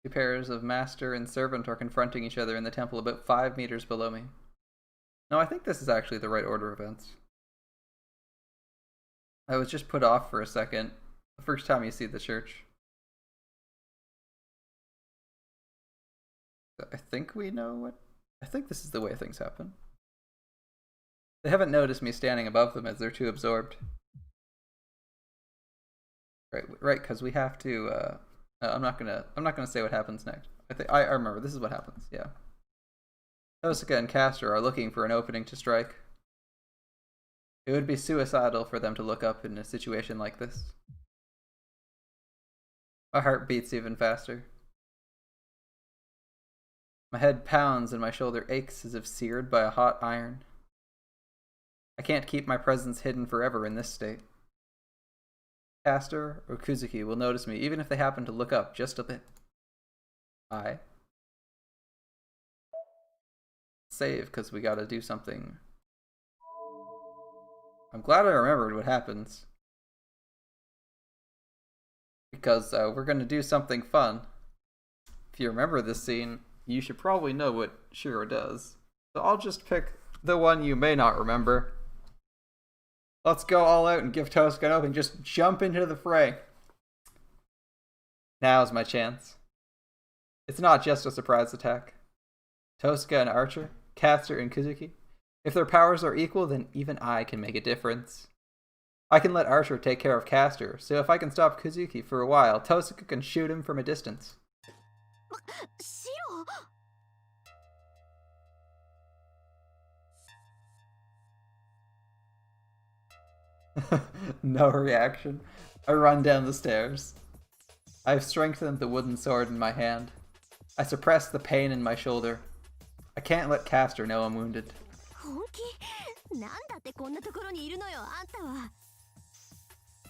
Two pairs of master and servant are confronting each other in the temple about 5 meters below me. No, I think this is actually the right order of events. I was just put off for a second. The first time you see the church. I think we know what... I think this is the way things happen. They haven't noticed me standing above them as they're too absorbed. Right, because we have to... I'm not gonna say what happens next. I remember. This is what happens. Yeah. Tosuka and Castor are looking for an opening to strike. It would be suicidal for them to look up in a situation like this. My heart beats even faster. My head pounds and my shoulder aches as if seared by a hot iron. I can't keep my presence hidden forever in this state. Castor or Kuzuki will notice me even if they happen to look up just a bit. Save, because we gotta do something. I'm glad I remembered what happens. Because we're going to do something fun. If you remember this scene, you should probably know what Shiro does. So I'll just pick the one you may not remember. Let's go all out and give Tosuke an opening. Just jump into the fray. Now's my chance. It's not just a surprise attack. Tosuke and Archer, Caster and Kuzuki. If their powers are equal, then even I can make a difference. I can let Archer take care of Caster, so if I can stop Kuzuki for a while, Tosuke can shoot him from a distance. Shiro! No reaction. I run down the stairs. I've strengthened the wooden sword in my hand. I suppress the pain in my shoulder. I can't let Caster know I'm wounded. 本気なんだってこんなところにいるのよ、あんたは。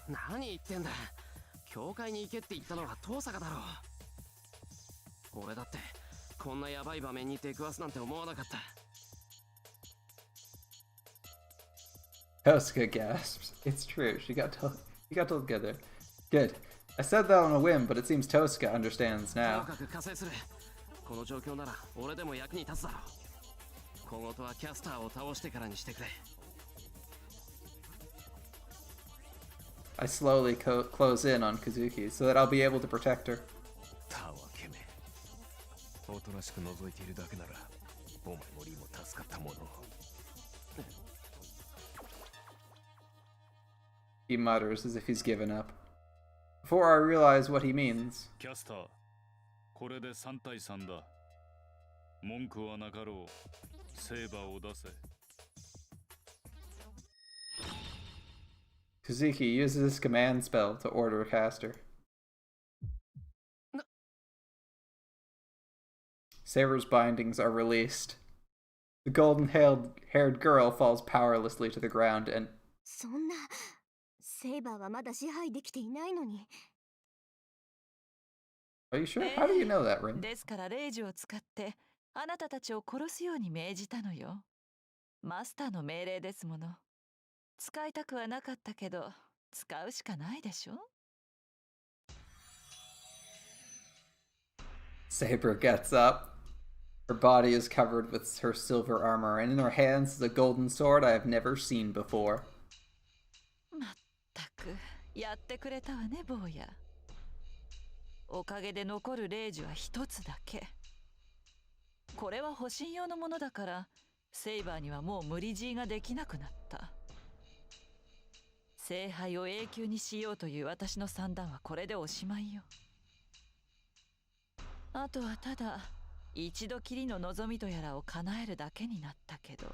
何言ってんだ。教会に行けって言ったのは遠坂だろう。俺だってこんなヤバい場面に出くわすなんて思わなかった。Tosuke gasps. It's true. He got told together. Good. I said that on a whim, but it seems Tosuke understands now. とにかく加勢する。この状況なら俺でも役に立つだろう。小言はキャスターを倒してからにしてくれ。I slowly close in on Kuzuki so that I'll be able to protect her. たわけめ。おとなしく覗いているだけなら、お前もリも助かったもの。He mutters as if he's given up. Before I realize what he means, キャスター、これで3対3だ。文句はなかろう。セーバーを出せ。Kuzuki uses his command spell to order Caster. Saber's bindings are released. The golden-haired girl falls powerlessly to the ground and... そんな、セイバーはまだ支配できていないのに。Are you sure? How do you know that, Rin? ですからレイジを使ってあなたたちを殺すように命じたのよ。マスターの命令ですもの。使いたくはなかったけど使うしかないでしょ。Saber gets up. Her body is covered with her silver armor, and in her hands is a golden sword I have never seen before. まったくやってくれたわね、坊や。おかげで残るレイジは一つだけ。これは保身用のものだからセイバーにはもう無理強いができなくなった。聖杯を永久にしようという私の算段はこれでおしまいよ。あとはただ一度きりの望みとやらを叶えるだけになったけど、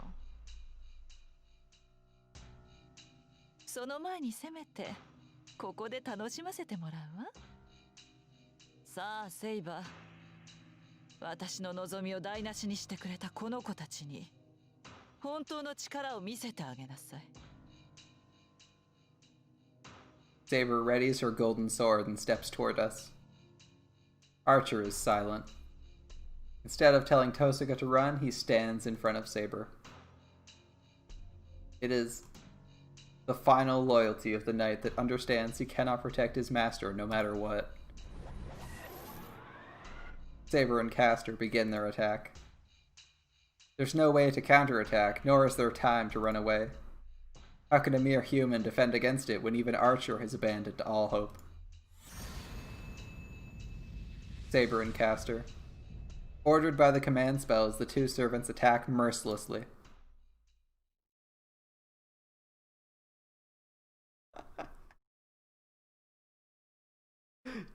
その前にせめてここで楽しませてもらうわ。さあセイバー、私の望みを台無しにしてくれたこの子たちに本当の力を見せてあげなさい。Saber readies her golden sword and steps toward us. Archer is silent. Instead of telling Tosuke to run, he stands in front of Saber. It is the final loyalty of the knight that understands he cannot protect his master no matter what. Saber and Caster begin their attack. There's no way to counterattack, nor is there time to run away. How can a mere human defend against it when even Archer has abandoned all hope? Saber and Caster. Ordered by the command spells, the two servants attack mercilessly.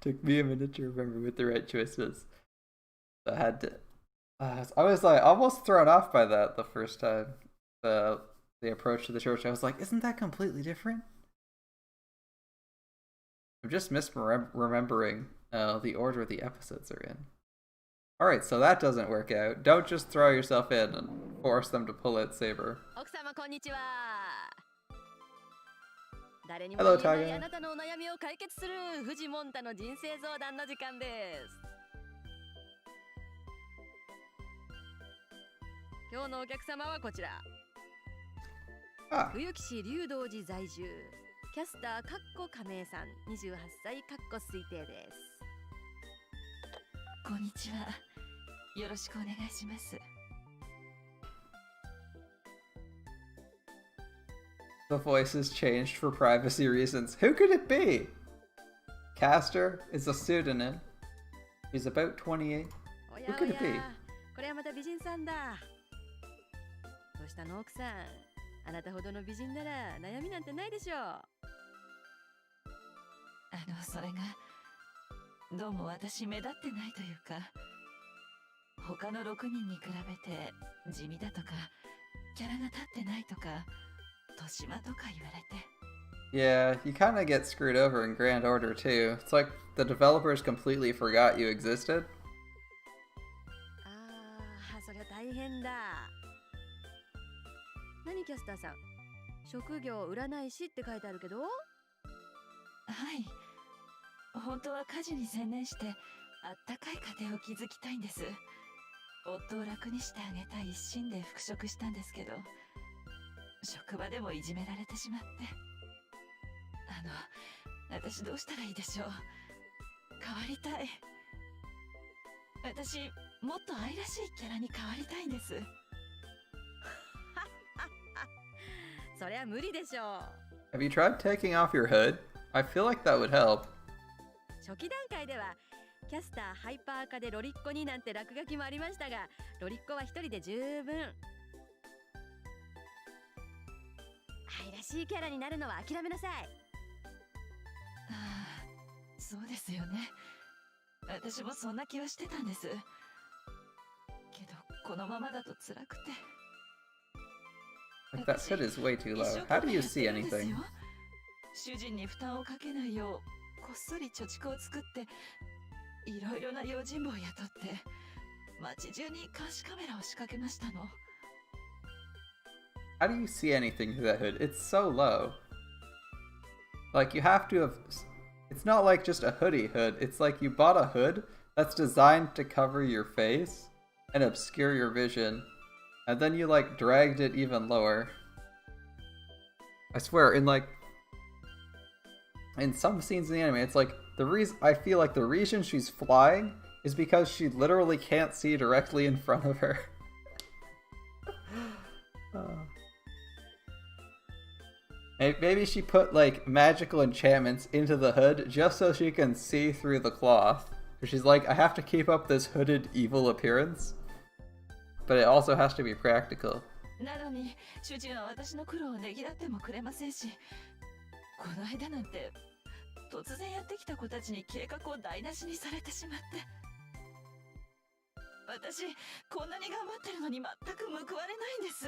Took me a minute to remember what the right choice was. I had to... I was like almost thrown off by that the first time. The approach to the church. I was like, isn't that completely different? I'm just misremembering the order the episodes are in. Alright, so that doesn't work out. Don't just throw yourself in and force them to pull out Saber. 奥様こんにちは。誰にも Hello, 言えない Taga. あなたのお悩みを解決するフジモンタの人生相談の時間です。今日のお客様はこちら。Ah, 冬木市竜道寺在住キャスターかっこ亀井さん28歳かっこ推定です。こんにちは。よろしくお願いします。the voice is changed for privacy reasons. Who could it be? Castor is a pseudonym. He's about 28. おや Who お could it be? や、これはまた美人さんだ。どうしたの奥さん、あなたほどの美人なら悩みなんてないでしょう。それがどうも私目立ってないというか、他の6人に比べて地味だとかキャラが立ってないとか年間とか言われて。 Yeah, you kind of get screwed over in Grand Order too. It's like the developers completely forgot you existed. ああ、そりゃ大変だ。何キャスターさん、職業占い師って書いてあるけど。はい、本当は家事に専念してあったかい家庭を築きたいんです。夫を楽にしてあげたい一心で復職したんですけど、職場でもいじめられてしまって。私どうしたらいいでしょう。変わりたい。私もっと愛らしいキャラに変わりたいんです。そりゃ無理でしょう。 Have you tried taking off your hood? I feel like that would help. 初期段階ではキャスターハイパー化でロリッコになんて落書きもありましたが、ロリッコは一人で十分。愛らしいキャラになるのは諦めなさい。ああ、そうですよね。私もそんな気はしてたんです。けどこのままだと辛くて。 Like that hood is way too low. How do you see anything? 主人に負担をかけないようこっそり貯蓄を作って、いろいろな用心棒を雇って街中に監視カメラを仕掛けましたの。 How do you see anything through that hood? It's so low. Like, you have to have... It's not like just a hoodie hood. It's like you bought a hood that's designed to cover your face and obscure your vision. And then you, like, dragged it even lower. I swear, in, like... In some scenes in the anime, it's like, the reason... I feel like the reason she's flying is because she literally can't see directly in front of her. Maybe she put, like, magical enchantments into the hood just so she can see through the cloth. She's like, I have to keep up this hooded evil appearance, but it also has to be practical. なのに主人は私の苦労をねぎらってもくれませんし、この間なんて突然やってきた子たちに計画を台無しにされてしまって。私こんなに頑張ってるのに全く報われないんです。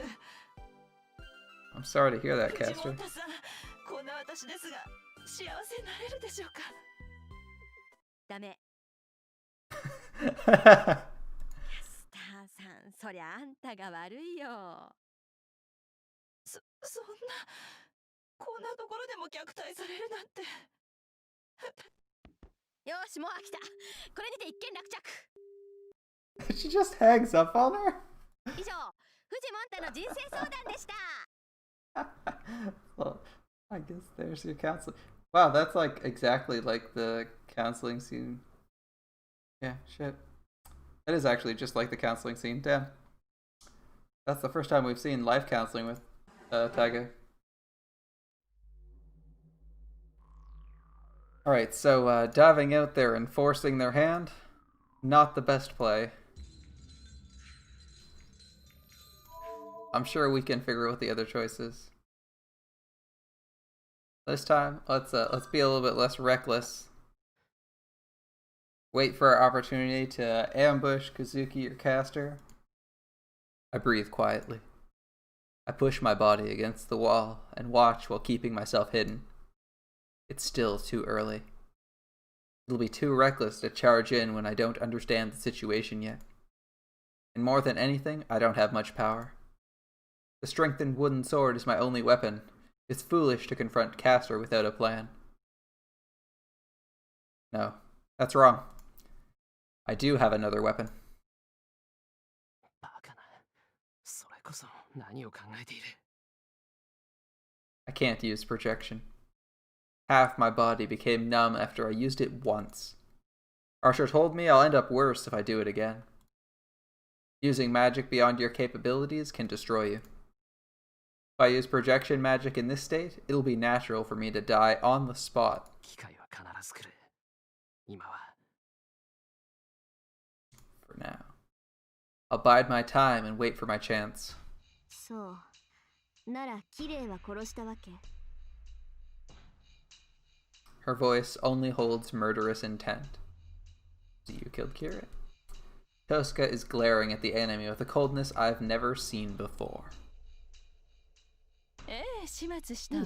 I'm sorry to hear that, 藤 Caster. 本さん、こんな私ですが幸せになれるでしょうか。ダメ。キャスターさん、そりゃあんたが悪いよ。そんな、こんなところでも虐待されるなんて。よし、もう飽きた。これにて一件落着。 She just hangs up on her? 以上、藤モンタの人生相談でした。Well, I guess there's your counseling. Wow, that's like exactly like the counseling scene. Yeah, shit. That is actually just like the counseling scene. Damn. That's the first time we've seen life counseling with Taiga. Alright, so diving out there and forcing their hand, not the best play. I'm sure we can figure out what the other choice is. This time, let's be a little bit less reckless. Wait for our opportunity to ambush Kazuki or Caster. I breathe quietly. I push my body against the wall and watch while keeping myself hidden. It's still too early. It'll be too reckless to charge in when I don't understand the situation yet. And more than anything, I don't have much power. The strengthened wooden sword is my only weapon. It's foolish to confront Caster without a plan. No, that's wrong. I do have another weapon. バカな。それこそ何を考えている。I can't use projection. Half my body became numb after I used it once. Archer told me I'll end up worse if I do it again. Using magic beyond your capabilities can destroy you. If I use projection magic in this state, it'll be natural for me to die on the spot. 機会は必ず来る。今は For now. I'll bide my time and wait for my chance. そう。なら、キレイは殺したわけ。Her voice only holds murderous intent. So you killed Kira? Tosca is glaring at the enemy with a coldness I've never seen before. 始末したわ。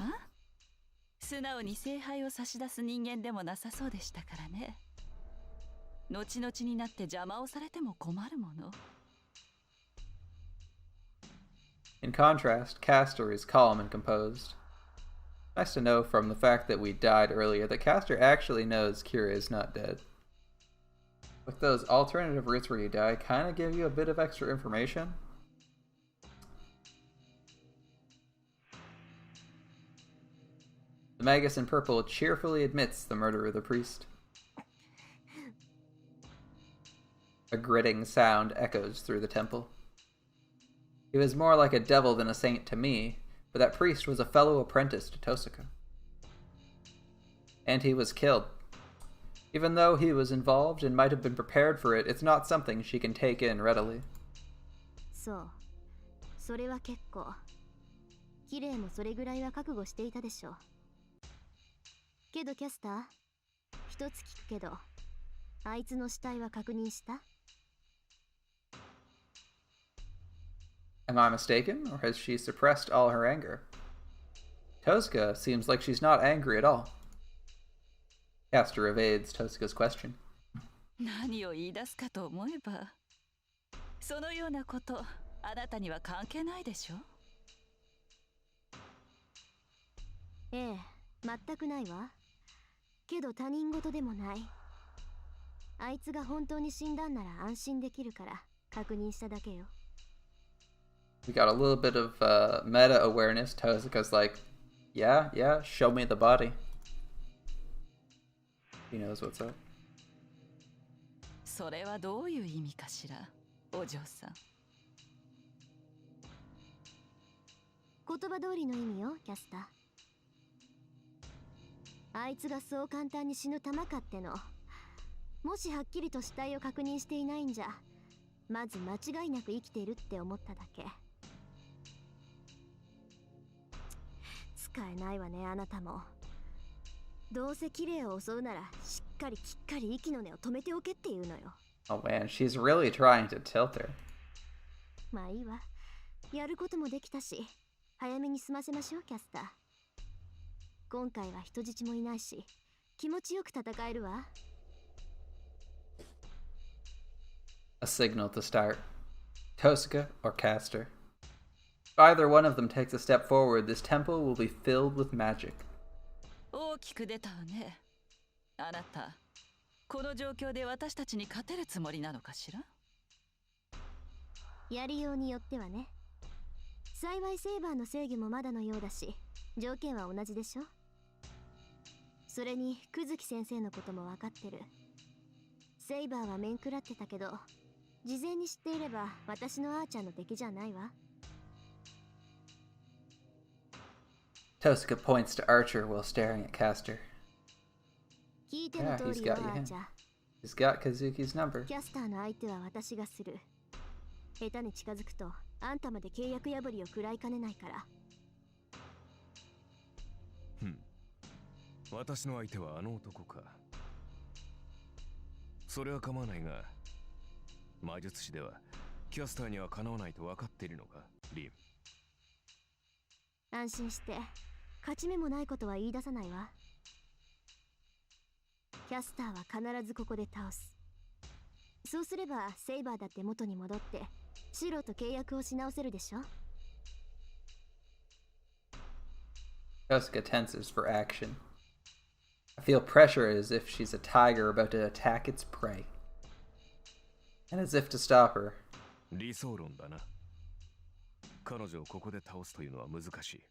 素直に聖杯を差し出す人間でもなさそうでしたからね。後々になって邪魔をされても困るもの。In contrast, Castor is calm and composed. Nice to know from the fact that we died earlier that Castor actually knows Kira is not dead. With those alternative routes where you die, kind of give you a bit of extra information. The Magus in purple cheerfully admits the murder of the priest. A gritting sound echoes through the temple. He was more like a devil than a saint to me, but that priest was a fellow apprentice to Tosca. And he was killed. Even though he was involved and might have been prepared for it, it's not something she can take in readily. そう。それは結構。キレイもそれぐらいは覚悟していたでしょう。けどキャスター、一つ聞くけど、あいつの死体は確認した？ Am I mistaken, or has she suppressed all her anger? Tosca seems like she's not angry at all. Castor evades Tosca's question. 何を言い出すかと思えば、そのようなこと、あなたには関係ないでしょ？ええ、全くないわ。けど他人事でもない。あいつが本当に死んだんなら安心できるから確認しただけよ。We got a little bit of meta awareness. Tosca's like, yeah, show me the body. He knows what's up. それはどういう意味かしら、お嬢さん。言葉通りの意味よ、キャスター。あいつがそう簡単に死ぬ玉かっての。もしはっきりと死体を確認していないんじゃ、まず間違いなく生きているって思っただけ。使えないわね、あなたも。どうせ綺麗を襲うなら、しっかりきっかり息の根を止めておけっていうのよ。Oh man, she's really trying to tilt her. まあいいわ。やることもできたし、早めに済ませましょう、キャスター。今回は人質もいないし、気持ちよく戦えるわ。A signal to start. Tosca or Castor. If either one of them takes a step forward, this temple will be filled with magic. 大きく出たわね。あなた、この状況で私たちに勝てるつもりなのかしら？やりようによってはね。幸いセイバーの制御もまだのようだし、条件は同じでしょ。それに、久月先生のことも分かってる。セイバーは面食らってたけど、事前に知っていれば私のアーチャーの敵じゃないわ。Tosca points to Archer while staring at Castor. 聞いての通りよ、アーチャー。He's got Kazuki's number. キャスターの相手は私がする。下手に近づくと、あんたまで契約破りを食らいかねないから。私の相手はあの男か。それは構わないが、魔術師ではキャスターにはかなわないと分かっているのか、リン。安心して、勝ち目もないことは言い出さないわ。キャスターは必ずここで倒す。そうすればセイバーだって元に戻ってシロと契約をし直せるでしょ。Tosca tenses for action. I feel pressure as if she's a tiger about to attack its prey. And as if to stop her. 理想論だな。彼女をここで倒すというのは難しい。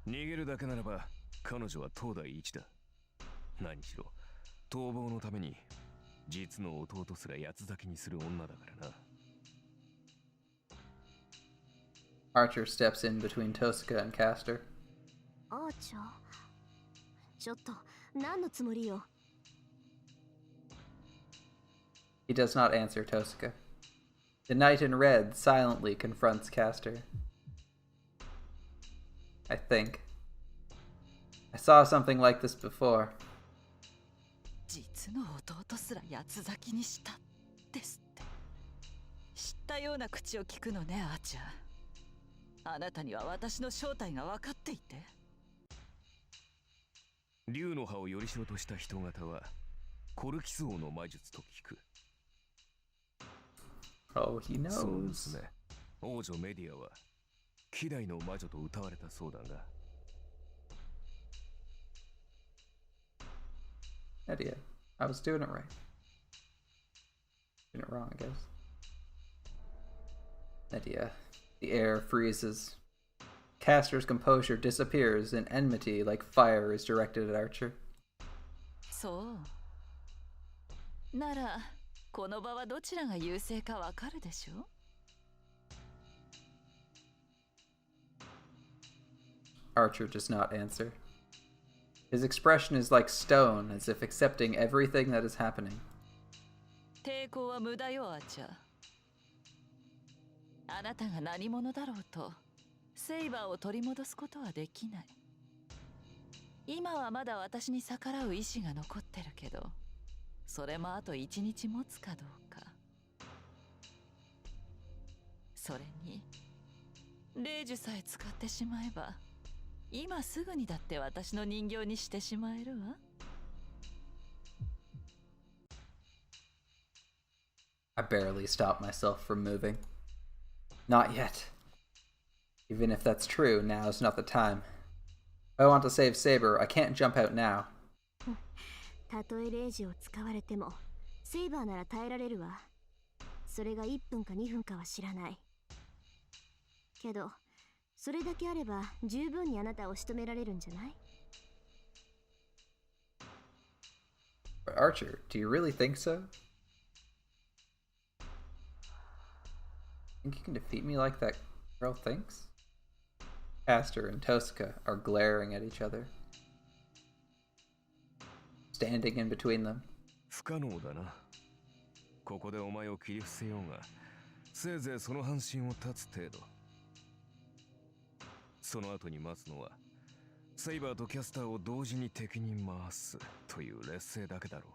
逃げるだけならば彼女は当代一だ。何しろ逃亡のために実の弟すら八つ咲きにする女だからな。Archer steps in between Tosca and Castor. アーチャー、ちょっと何のつもりよ。He does not answer Tosca. The knight in red silently confronts Castor. I think. I saw something like this before. 実の弟すら八つ咲きにしたですって。知ったような口を聞くのね、アーチャー。あなたには私の正体が分かっていて。竜の葉をよりしろとした人型はコルキス王の魔術と聞く。Oh, he そうで knows. すね。王女メディアは希代の魔女と謳われたそうだが。Idea. I was doing it right. Doing it wrong, I guess. Idea. The air freezes. Castor's composure disappears, and enmity like fire is directed at Archer. そう。なら、この場はどちらが優勢かわかるでしょ? Archer does not answer. His expression is like stone, as if accepting everything that is happening. 抵抗は無駄よ、アーチャー。あなたが何者だろうと、セイバーを取り戻すことはできない。今はまだ私に逆らう意志が残ってるけど、それもあと1日持つかどうか。それに、霊樹さえ使ってしまえば、今すぐにだって私の人形にしてしまえるわ。I barely stop myself from moving. Not yet. Even if that's true, now's not the time. If I want to save Saber, I can't jump out now. たとえ霊樹を使われても、セイバーなら耐えられるわ。それが1分か2分かは知らない。けど、それだけあれば十分にあなたを仕留められるんじゃない? But Archer, do you really think so? Think you can defeat me like that girl thinks? Castor and Tosca are glaring at each other. Standing in between them. 不可能だな。ここでお前を切り伏せようが、せいぜいその半身を立つ程度。その後に待つのは、セイバーとキャスターを同時に敵に回すという劣勢だけだろ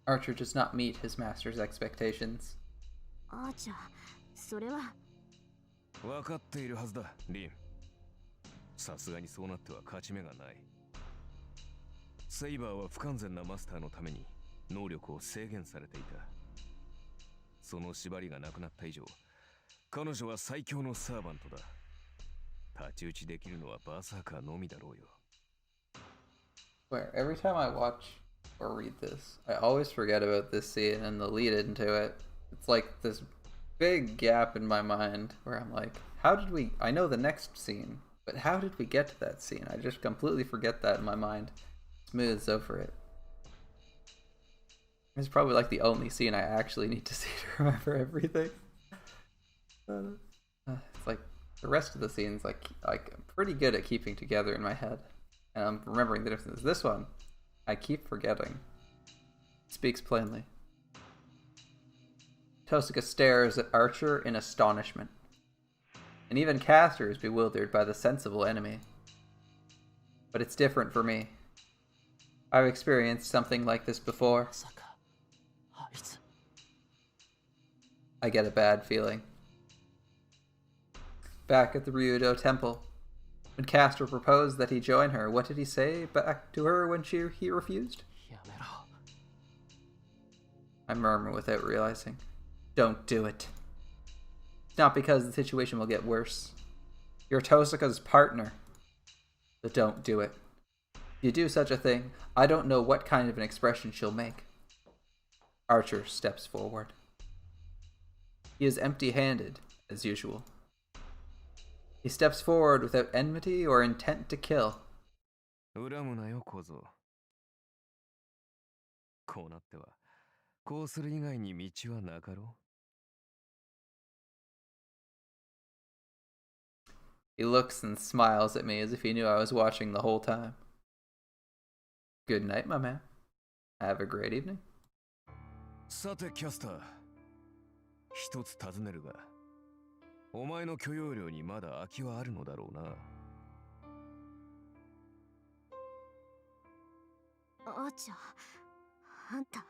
う。Archer does not meet his master's expectations. アーチャー、それは。分かっているはずだ、リン。さすがにそうなっては勝ち目がない。セイバーは不完全なマスターのために能力を制限されていた。その縛りがなくなった以上、彼女は最強のサーバントだ。太刀打ちできるのはバーサーカーのみだろうよ。Where every time I watch or read this, I always forget about this scene and the lead into it. It's like this big gap in my mind where I'm like, how did we... I know the next scene, but how did we get to that scene? I just completely forget that in my mind. Smooths over it. It's probably like the only scene I actually need to see to remember everything. It's like the rest of the scenes, like I'm pretty good at keeping together in my head, and I'm remembering the differences. This one, I keep forgetting. It speaks plainly. Tosca stares at Archer in astonishment, and even Castor is bewildered by the sensible enemy. But it's different for me. I've experienced something like this before. I get a bad feeling. Back at the Ryudo temple, when Castor proposed that he join her, what did he say back to her when he refused? I murmur without realizing. Don't do it. It's not because the situation will get worse. You're Tosaka's partner. But don't do it. If you do such a thing, I don't know what kind of an expression she'll make. Archer steps forward. He is empty-handed, as usual. He steps forward without enmity or intent to kill. 恨むなよ小僧。こうなってはこうする以外に道はなかろう。 He looks and smiles at me as if he knew I was watching the whole time. Good night, my man. Have a great evening. さてキャスター、一つ尋ねるが、お前の許容量にまだ空きはあるのだろうな。アーチャー、あんた。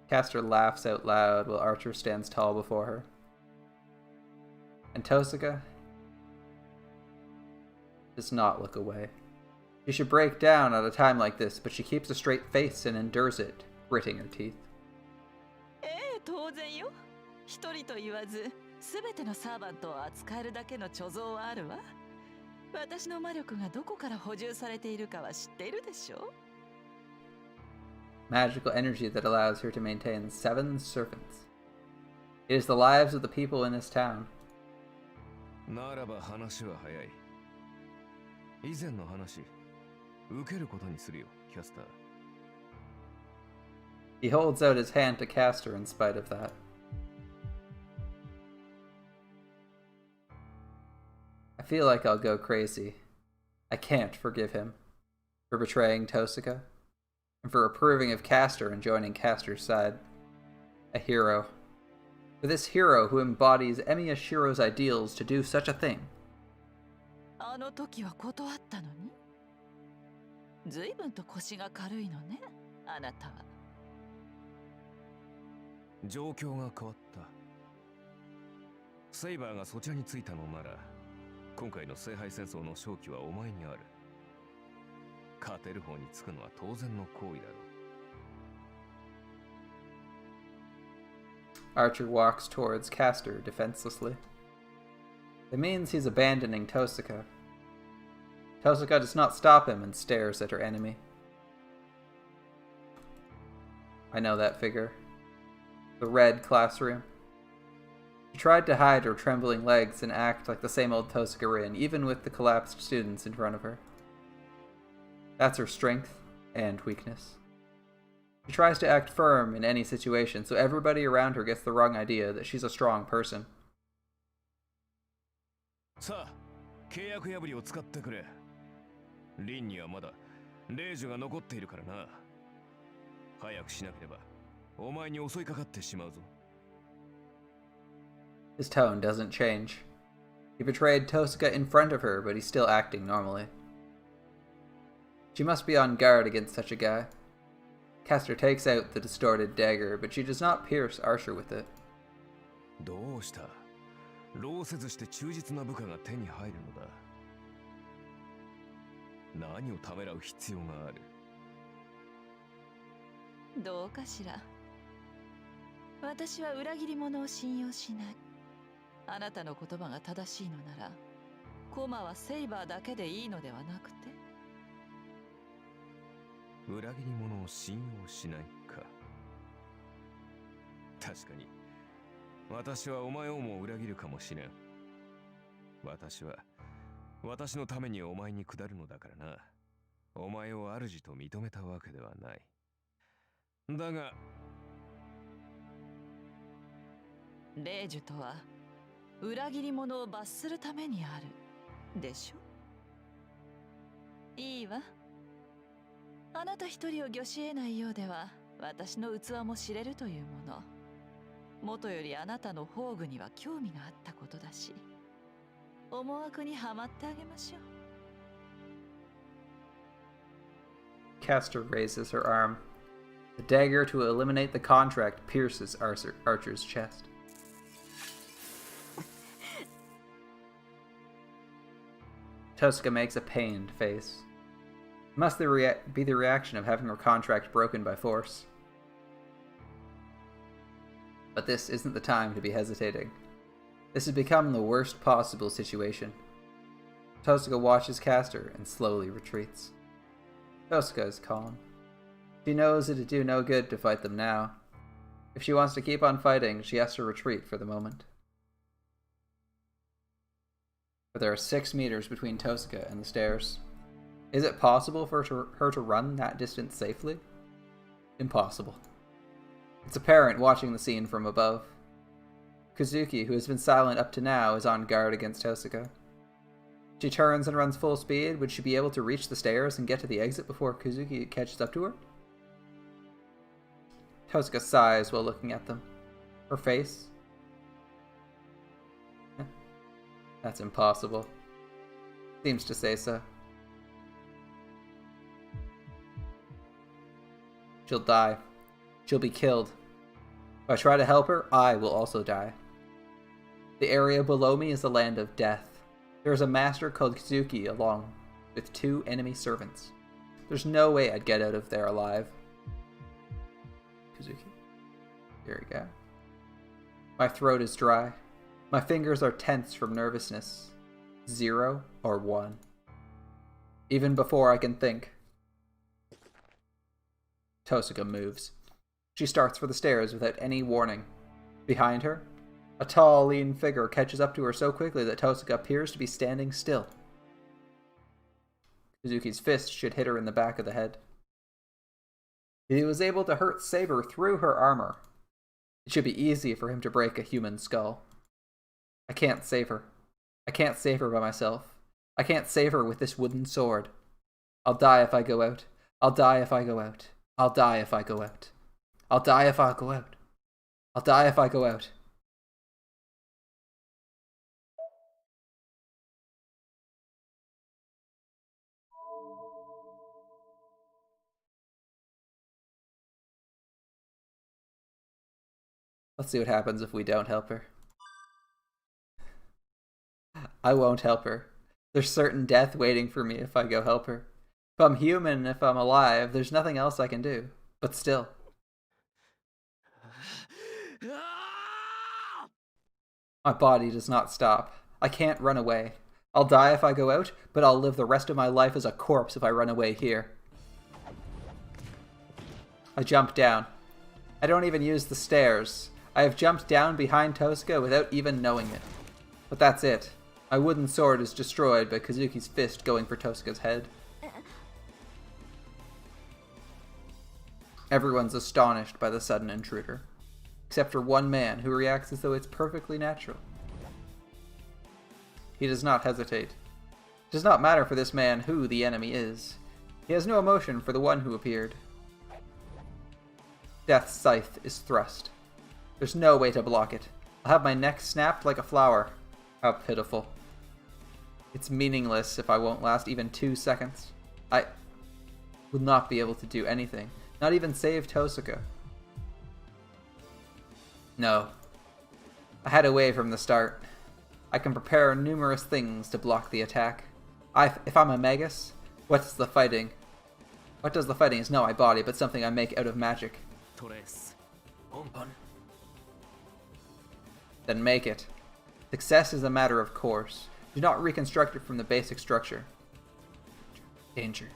Castor laughs out loud while Archer stands tall before her. And Tosaka does not look away. She should break down at a time like this, but she keeps a straight face and endures it, gritting her teeth. 当然よ。一人と言わず、すべてのサーバントを扱えるだけの貯蔵はあるわ。私の魔力がどこから補充されているかは知っているでしょ? Magical energy that allows her to maintain 7 servants. It is the lives of the people in this town. ならば話は早い。以前の話、受けることにするよ、キャスター。He holds out his hand to Castor in spite of that. I feel like I'll go crazy. I can't forgive him for betraying Tosaka and for approving of Castor and joining Castor's side. A hero. For this hero who embodies Emiya Shiro's ideals to do such a thing. あの時は断ったのに。随分と腰が軽いのね、あなたは。状況が変わった。セイバーがそちらについたのなら、今回の聖杯戦争の勝機はお前にある。勝てる方につくのは当然の行為だろう。Archer walks towards Castor defenselessly. It means he's abandoning Tosaka. Tosaka does not stop him and stares at her enemy. I know that figure. The red classroom. She tried to hide her trembling legs and act like the same old Tosaka Rin, even with the collapsed students in front of her. That's her strength and weakness. She tries to act firm in any situation, so everybody around her gets the wrong idea that she's a strong person. さあ、契約破りを使ってくれ。リンにはまだ霊樹が残っているからな。早くしなければお前に襲いかかってしまうぞ。His tone doesn't change. He betrayed Tosaka in front of her, but he's still acting normally. She must be on guard against such a guy. Castor takes out the distorted dagger, but she does not pierce Archer with it. どうした？労せずして忠実な部下が手に入るのだ。何をためらう必要がある？どうかしら。私は裏切り者を信用しない。あなたの言葉が正しいのなら、コマはセイバーだけでいいのではなくて。裏切り者を信用しないか。確かに私はお前をも裏切るかもしれん。私は私のためにお前に下るのだからな。お前を主と認めたわけではない。だが霊樹とは裏切り者を罰するためにあるでしょ。いいわ。あなた一人を御し得ないようでは、私の器も知れるというもの。元よりあなたの宝具には興味があったことだし、思惑にはまってあげましょう。Castor raises her arm. The dagger to eliminate the contract pierces Archer's chest. Tosaka makes a pained face. It must be the reaction of having her contract broken by force. But this isn't the time to be hesitating. This has become the worst possible situation. Tosaka watches Castor and slowly retreats. Tosuka is calm. She knows it'd do no good to fight them now. If she wants to keep on fighting, she has to retreat for the moment. But there are 6 meters between Tosuka and the stairs. Is it possible for her to run that distance safely? Impossible. It's apparent watching the scene from above. Kazuki, who has been silent up to now, is on guard against Tosuka. She turns and runs full speed. Would she be able to reach the stairs and get to the exit before Kazuki catches up to her? Tosuka sighs while looking at them. Her face? That's impossible. Seems to say so. She'll die. She'll be killed. If I try to help her, I will also die. The area below me is the land of death. There is a master called Kazuki along with 2 enemy servants. There's no way I'd get out of there alive. Kazuki. Here we go. My throat is dry. My fingers are tense from nervousness. 0 or 1. Even before I can think. Tosuka moves. She starts for the stairs without any warning. Behind her, a tall, lean figure catches up to her so quickly that Tosuka appears to be standing still. Kazuki's fist should hit her in the back of the head. He was able to hurt Saber through her armor. It should be easy for him to break a human skull. I can't save her. I can't save her by myself. I can't save her with this wooden sword. I'll die if I go out. I'll die if I go out. I'll die if I go out. I'll die if I go out. I'll die if I go out. Let's see what happens if we don't help her. I won't help her. There's certain death waiting for me if I go help her. If I'm human, if I'm alive, there's nothing else I can do. But still. My body does not stop. I can't run away. I'll die if I go out, but I'll live the rest of my life as a corpse if I run away here. I jump down. I don't even use the stairs. I have jumped down behind Tosuka without even knowing it. But that's it. My wooden sword is destroyed by Kazuki's fist going for Tosuka's head. Everyone's astonished by the sudden intruder, except for one man who reacts as though it's perfectly natural. He does not hesitate. It does not matter for this man who the enemy is. He has no emotion for the one who appeared. Death's scythe is thrust. There's no way to block it. I'll have my neck snapped like a flower. How pitiful. It's meaningless if I won't last even 2 seconds. I will not be able to do anything. Not even save Tosuka. No. I had a way from the start. I can prepare numerous things to block the attack. If I'm a Magus, what does the fighting is not my body, but something I make out of magic. Then make it. Success is a matter of course. Do not reconstruct it from the basic structure. Danger.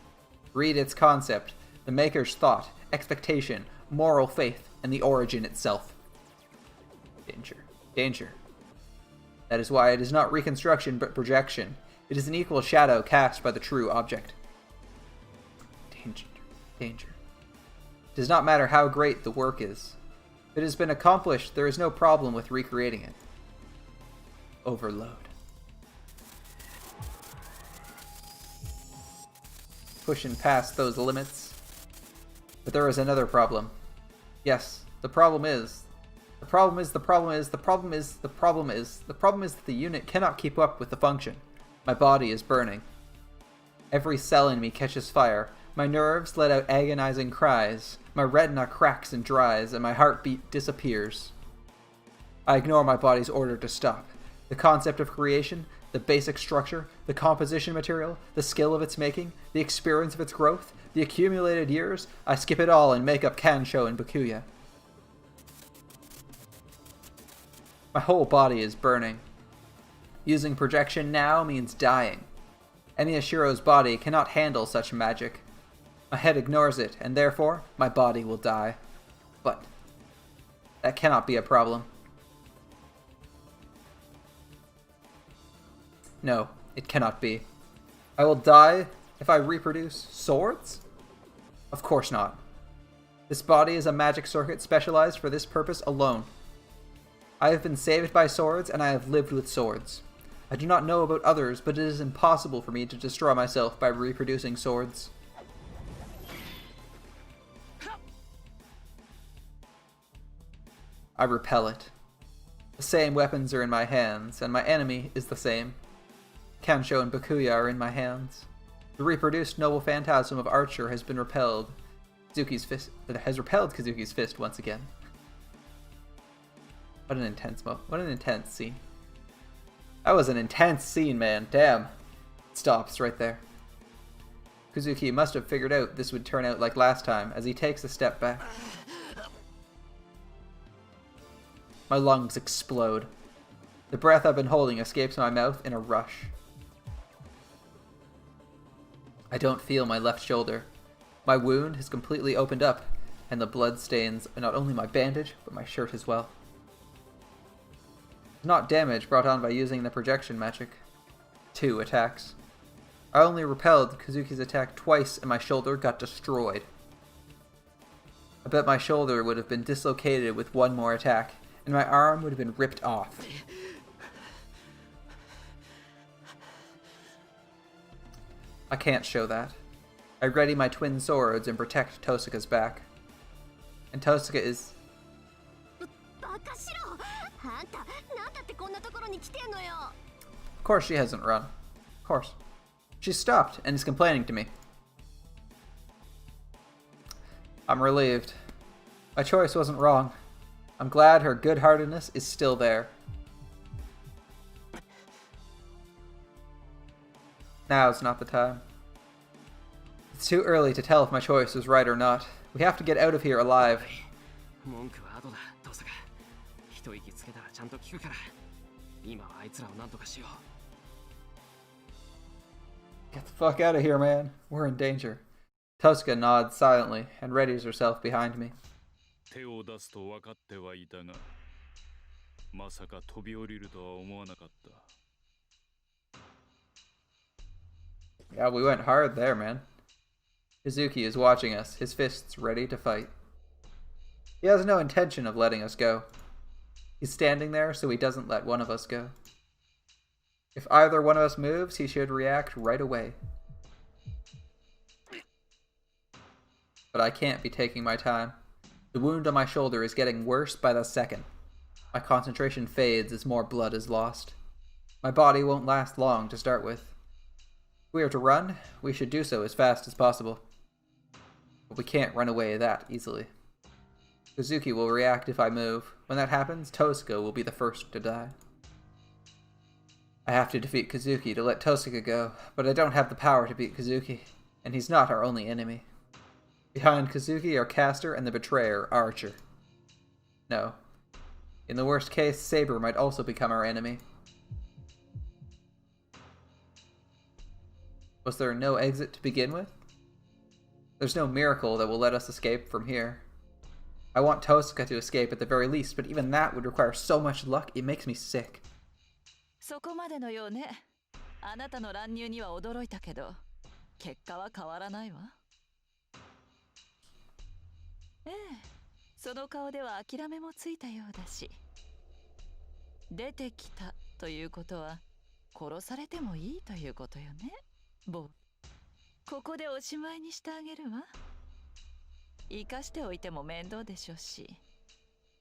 Read its concept, the maker's thought, expectation, moral faith, and the origin itself. Danger. Danger. That is why it is not reconstruction but projection. It is an equal shadow cast by the true object. Danger. Danger. It does not matter how great the work is. If it has been accomplished, there is no problem with recreating it. Overload. Pushing past those limits. But there is another problem. Yes, the problem is that the unit cannot keep up with the function. My body is burning. Every cell in me catches fire. My nerves let out agonizing cries. My retina cracks and dries, and my heartbeat disappears. I ignore my body's order to stop. The concept of creation, the basic structure, the composition material, the skill of its making, the experience of its growth, the accumulated years, I skip it all and make up Kansho and Bakuya. My whole body is burning. Using projection now means dying. Any Ashiro's body cannot handle such magic. My head ignores it, and therefore my body will die. But that cannot be a problem. No, it cannot be. I will die if I reproduce swords? Of course not. This body is a magic circuit specialized for this purpose alone. I have been saved by swords, and I have lived with swords. I do not know about others, but it is impossible for me to destroy myself by reproducing swords. I repel it. The same weapons are in my hands, and my enemy is the same. Kansho and Bakuya are in my hands. The reproduced noble phantasm of Archer has been repelled. Kazuki's fist once again. What an intense scene. That was an intense scene, man. Damn. It stops right there. Kazuki must have figured out this would turn out like last time as he takes a step back. My lungs explode. The breath I've been holding escapes my mouth in a rush. I don't feel my left shoulder. My wound has completely opened up, and the blood stains not only my bandage, but my shirt as well. It's not damage brought on by using the projection magic. 2 attacks. I only repelled Kazuki's attack twice, and my shoulder got destroyed. I bet my shoulder would have been dislocated with one more attack, and my arm would have been ripped off. I can't show that. I ready my twin swords and protect Tosuka's back. And Tosuka is... Of course she hasn't run. Of course. She's stopped and is complaining to me. I'm relieved. My choice wasn't wrong. I'm glad her good-heartedness is still there. Now's not the time. It's too early to tell if my choice was right or not. We have to get out of here alive. Get the fuck out of here, man. We're in danger. Tosuka nods silently and readies herself behind me. Yeah, we went hard there, man. Kazuki is watching us, his fists ready to fight. He has no intention of letting us go. He's standing there so he doesn't let one of us go. If either one of us moves, he should react right away. But I can't be taking my time. The wound on my shoulder is getting worse by the second. My concentration fades as more blood is lost. My body won't last long to start with. If we are to run, we should do so as fast as possible. But we can't run away that easily. Kazuki will react if I move. When that happens, Tosuka will be the first to die. I have to defeat Kazuki to let Tosuka go, but I don't have the power to beat Kazuki, and he's not our only enemy. Behind Kazuki are Caster and the Betrayer, Archer. No. In the worst case, Saber might also become our enemy. Was there no exit to begin with? There's no miracle that will let us escape from here. I want Tosuka to escape at the very least, but even that would require so much luck, it makes me sick. そこまでのようね。あなたの乱入には驚いたけど、結果は変わらないわ。ええ、その顔では諦めもついたようだし。出てきたということは、殺されてもいいということよね。ここでおしまいにしてあげるわ。生かしておいても面倒でしょうし、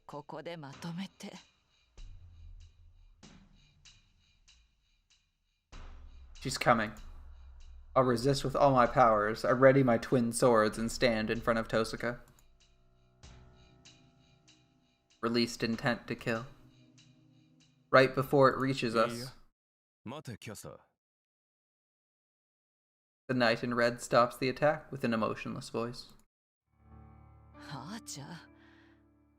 ここでまとめて。She's coming. I'll resist with all my powers. I ready my twin swords and stand in front of Tosuka. Released intent to kill. Right before it reaches us, the knight in red stops the attack with an emotionless voice. はあ、じゃあ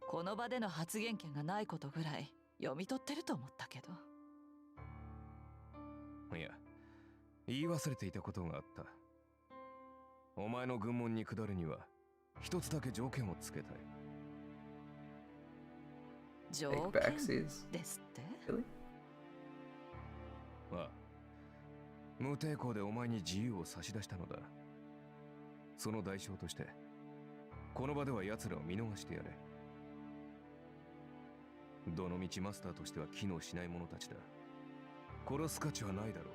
この場での発言権がないことぐらい読み取ってると思ったけど。いや、言い忘れていたことがあった。お前の軍門に下るには一つだけ条件をつけたい。条 Take 件 backsies. ですって Really? ああ、無抵抗でお前に自由を差し出したのだ。その代償としてこの場では奴らを見逃してやれ。どのみちマスターとしては機能しない者たちだ。殺す価値はないだろう。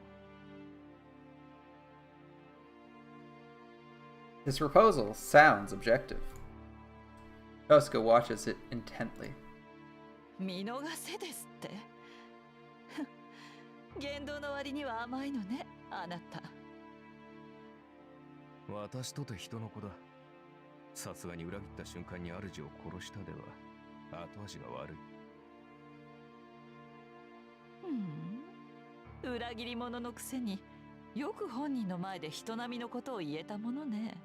His proposal sounds objective. Tosuka watches it intently. 見逃せですって言動の割には甘いのね、あなた。私とて人の子だ。さすがに裏切った瞬間に主を殺したでは後味が悪い。裏切り者のくせによく本人の前で人並みのことを言えたものね。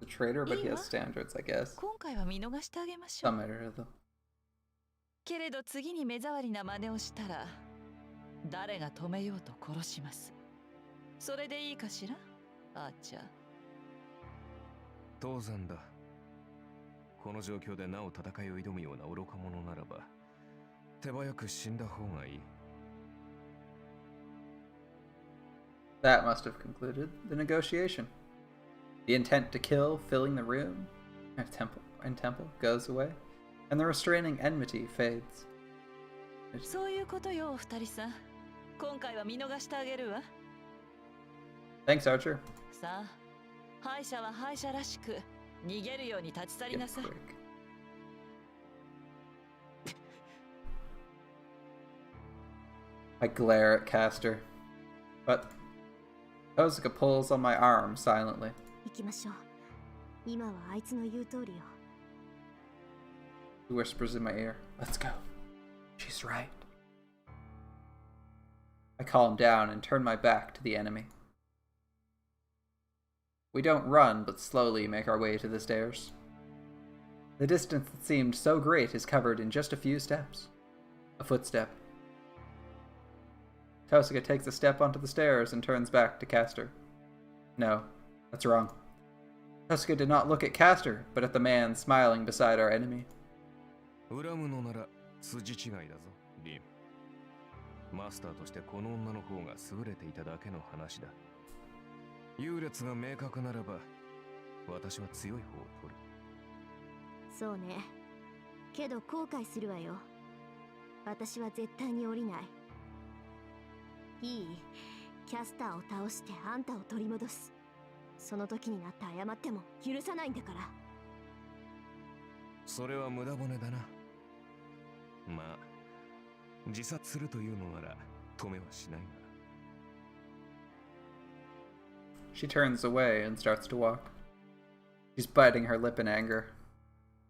The traitor, but he has standards, I guess. 今回は見逃してあげましょ Some う。 matter though. けれど次に目障りな真似をしたら誰が止めようと殺します。それでいいかしら、あーちゃん。当然だ。この状況でなお戦いを挑むような愚か者ならば手早く死んだ方がいい。 That must have concluded the negotiation. The intent to kill filling the room and temple goes away, and the restraining enmity fades. そういうことよ、お二人さん。今回は見逃してあげるわ。 Thanks, Archer. さあ、敗者は敗者らしく逃げるように立ち去り Get なさい。 quick. I glare at Caster, but Tosuka pulls on my arm silently. 行きましょう。今はあいつの言う通りよ。 He whispers in my ear, "Let's go. She's right." I calm down and turn my back to the enemy. We don't run, but slowly make our way to the stairs. The distance that seemed so great is covered in just a few steps. A footstep. Tosuka takes a step onto the stairs and turns back to Caster. No, that's wrong. Tosuka did not look at Caster, but at the man smiling beside our enemy. 恨むのなら筋違いだぞ、リン。マスターとしてこの女の方が優れていただけの話だ。優劣が明確ならば私は強い方を取る。そうね。けど後悔するわよ。私は絶対に降りない。いい？キャスターを倒してあんたを取り戻す。その時になって謝っても許さないんだから。それは無駄骨だな。まあ自殺するというのなら止めはしないが。 She turns away and starts to walk. She's biting her lip in anger.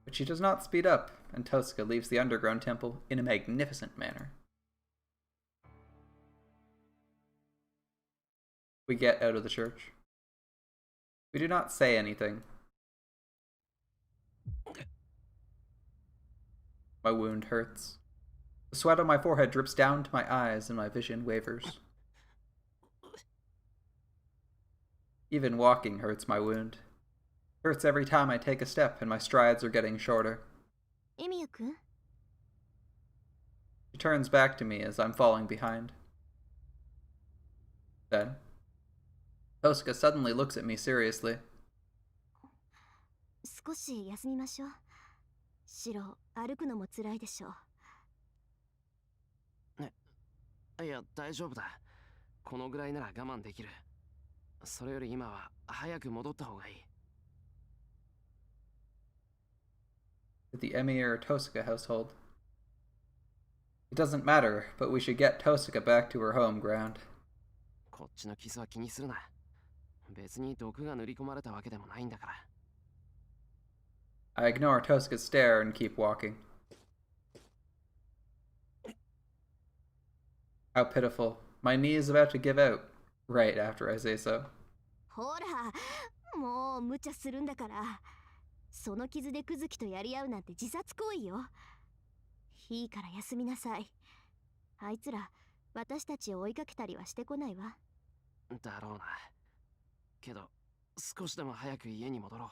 But she does not speed up, and Tosuka leaves the underground temple in a magnificent manner. We get out of the church. We do not say anything. My wound hurts. The sweat on my forehead drips down to my eyes and my vision wavers. Even walking hurts my wound. Hurts every time I take a step and my strides are getting shorter. エミヤ君？ She turns back to me as I'm falling behind. Then, Tosuka suddenly looks at me seriously. 少し休みましょう。白、歩くのも辛いでしょう。いや、大丈夫だ。このぐらいなら我慢できる。それより今は早く戻った方がいい。At the Emir Tosuka household. It doesn't matter, but we should get Tosuka back to her home ground. こっちの傷は気にするな。別に毒が塗り込まれたわけでもないんだから。I ignore Tosuka's stare and keep walking. How pitiful. My knee is about to give out, right after I say so. ほら、もう無茶するんだから。その傷でクズキとやり合うなんて自殺行為よ。いいから休みなさい。あいつら、私たちを追いかけたりはしてこないわ。だろうな。けど少しでも早く家に戻ろう。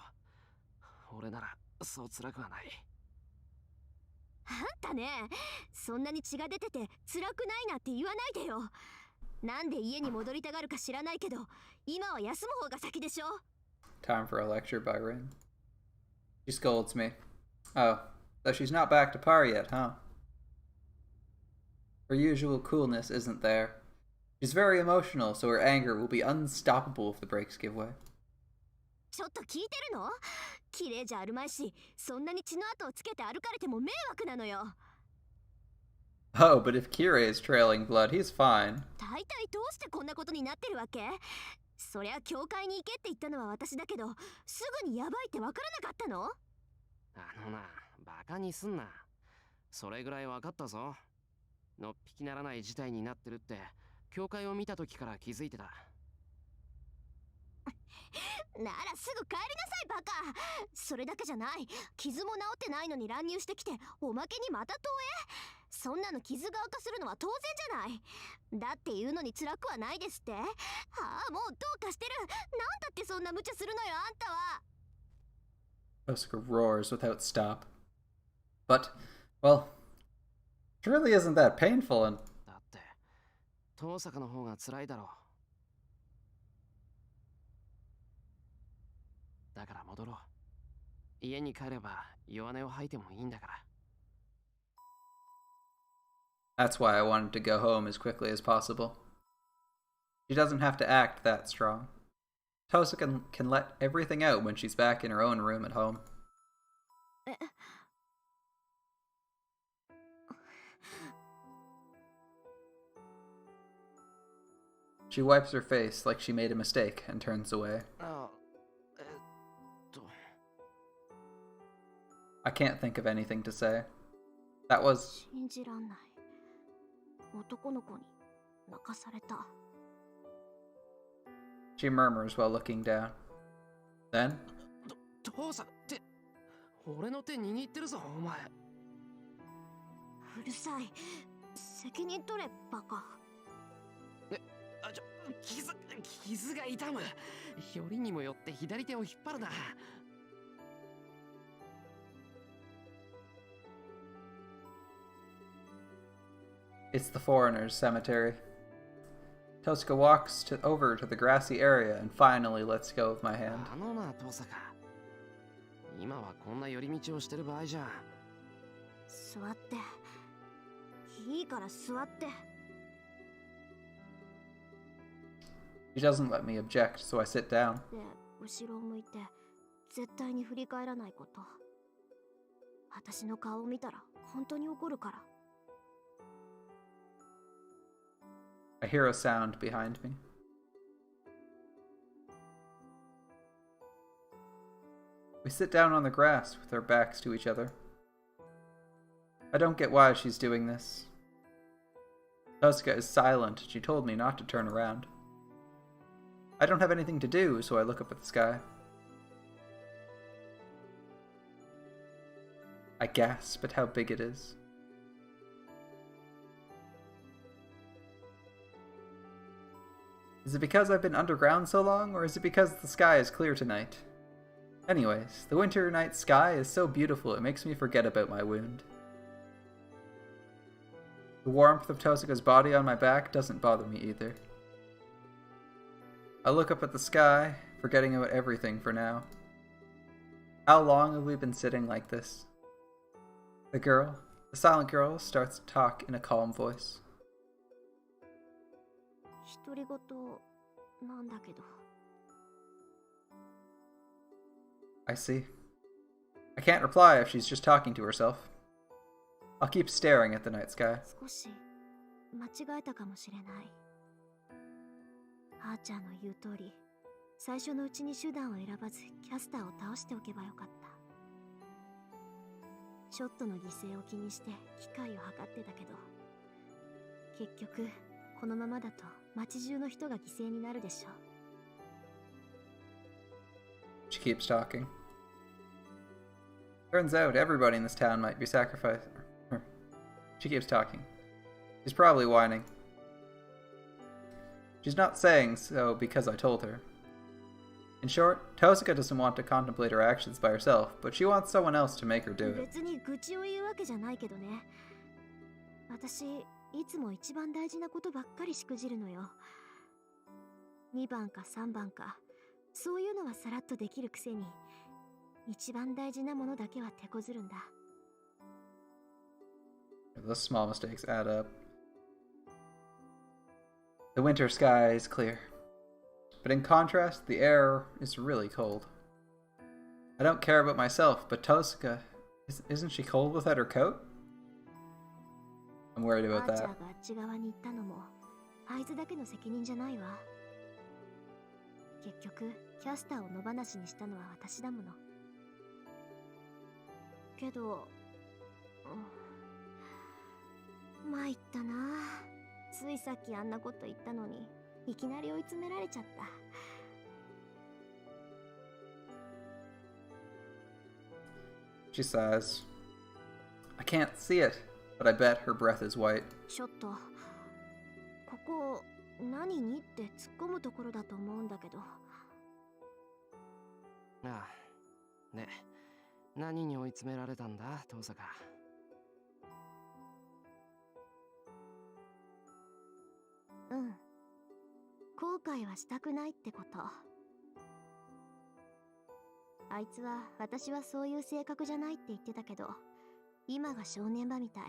俺ならそう辛くはない。あんたね、そんなに血が出てて辛くないなって言わないでよ。なんで家に戻りたがるか知らないけど、今は休む方が先でしょ。 Time for a lecture by Rain. She scolds me. Oh, so she's not back to par yet, huh? Her usual coolness isn't there. She's very emotional, so her anger will be unstoppable if the brakes give way. ちょっと聞いてるの？綺麗じゃあるまいし、そんなに血の跡をつけて歩かれても迷惑なのよ。Oh, but if Kirei is trailing blood, he's fine. 大体どうしてこんなことになってるわけ？そりゃ教会に行けって言ったのは私だけど、すぐにヤバいってわからなかったの？あのな、バカにすんな。それぐらい分かったぞ。のっぴきならない事態になってるって教会を見た時から気づいてた。ならすぐ帰りなさいバカ。それだけじゃない、傷も治ってないのに乱入してきて、おまけにまた投影。そんなの傷が悪化するのは当然じゃない。だって言うのに辛くはないですって。はあ、もうどうかしてる。なんだってそんな無茶するのよあんたは。Oscar roars without stop. But, well, it really isn't that painful, and だって遠坂の方が辛いだろう。だから戻ろう。家に帰れば弱音を吐いてもいいんだから。that's why I wanted to go home as quickly as possible. She doesn't have to act that strong. Tosa can let everything out when she's back in her own room at home. She wipes her face like she made a mistake and turns away. I can't think of anything to say. That was... 信じらんない。男の子に泣かされた。She murmurs while looking down. Then... 父さんって、俺の手握ってるぞ、お前。うるさい。責任取れ、バカ。傷が痛む。よりにもよって左手を引っ張るな。It's the foreigner's cemetery. Tosca walks over to the grassy area and finally lets go of my hand. あのな、父さん。今はこんな寄り道をしてる場合じゃ。座って。いいから座って。She doesn't let me object, so I sit down. で、後ろを向いて、絶対に振り返らないこと。私の顔を見たら本当に怒るから。I hear a sound behind me. We sit down on the grass with our backs to each other. I don't get why she's doing this. Tosca is silent. She told me not to turn around. I don't have anything to do, so I look up at the sky. I gasp at how big it is. Is it because I've been underground so long, or is it because the sky is clear tonight? Anyways, the winter night sky is so beautiful it makes me forget about my wound. The warmth of Tosaka's body on my back doesn't bother me either. I look up at the sky, forgetting about everything for now. How long have we been sitting like this? The silent girl, starts to talk in a calm voice. 独り言なんだけど。I see. I can't reply if she's just talking to herself. I'll keep staring at the night sky. 少し間違えたかもしれない。あーちゃんの言う通り、最初のうちに手段を選ばずキャスターを倒しておけばよかった。ショットの犠牲を気にして機会を計ってたけど、結局このままだと街中の人が犠牲になるでしょう。She keeps talking. Turns out everybody in this town might be sacrificed. She keeps talking. She's probably whining. She's not saying so because I told her. In short, Tosuka doesn't want to contemplate her actions by herself, but she wants someone else to make her do it. 別に愚痴を言うわけじゃないけどね。私、いつも一番大事なことばっかりしくじるのよ。2番か3番か、そういうのはさらっとできるくせに、一番大事なものだけは手こずるんだ。Those small mistakes add up. The winter sky is clear, but in contrast, the air is really cold. I don't care about myself, but Tosuka, isn't she cold without her coat? I'm worried about アーチャ that. ーがあっち側に行ったのも、あいつだけの責任じゃないわ。結局、キャスターを野放しにしたのは私だもの。けど、参ったな。ついさっきあんなこと言ったのに、いきなり追い詰められちゃった。She sighs. I can't see it, but I bet her breath is white. ちょっと、ここ、何にって突っ込むところだと思うんだけど。ああ。で、何に追い詰められたんだ、遠坂。うん。後悔はしたくないってこと。あいつは私はそういう性格じゃないって言ってたけど、今が正念場みたい。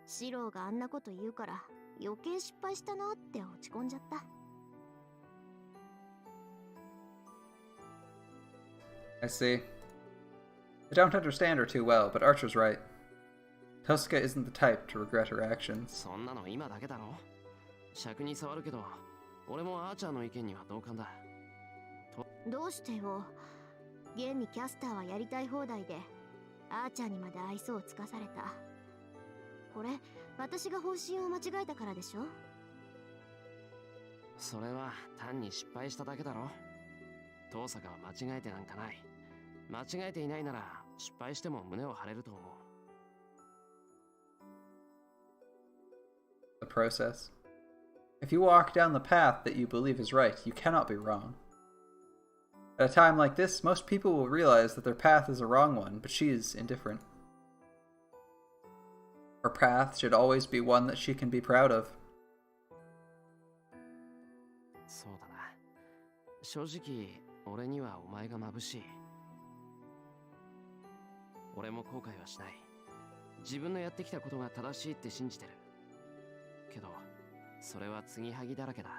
シローがあんなこと言うから余計失敗したなって落ち込んじゃった。I see. I don't understand her too well, but Archer's right. Tosuka isn't the type to regret her actions. そんなの今だけだろ。尺に触るけど、俺もアーチャーの意見には同感だ。どうしてよ。現にキャスターはやりたい放題で、アーチャーにまで愛想をつかされた。これ、私が方針を間違えたからでしょ？それは単に失敗しただけだろ。遠坂は間違えてなんかない。間違えていないなら失敗しても胸を張れると思う。The process. If you walk down the path that you believe is right, you cannot be wrong. At a time like this, most people will realize that their path is a wrong one, but she is indifferent. Her path should always be one that she can be proud of. そうだな。正直、俺にはお前が眩しい。俺も後悔はしない。自分のやってきたことが正しいって信じてる。けど、それは継ぎはぎだらけだ。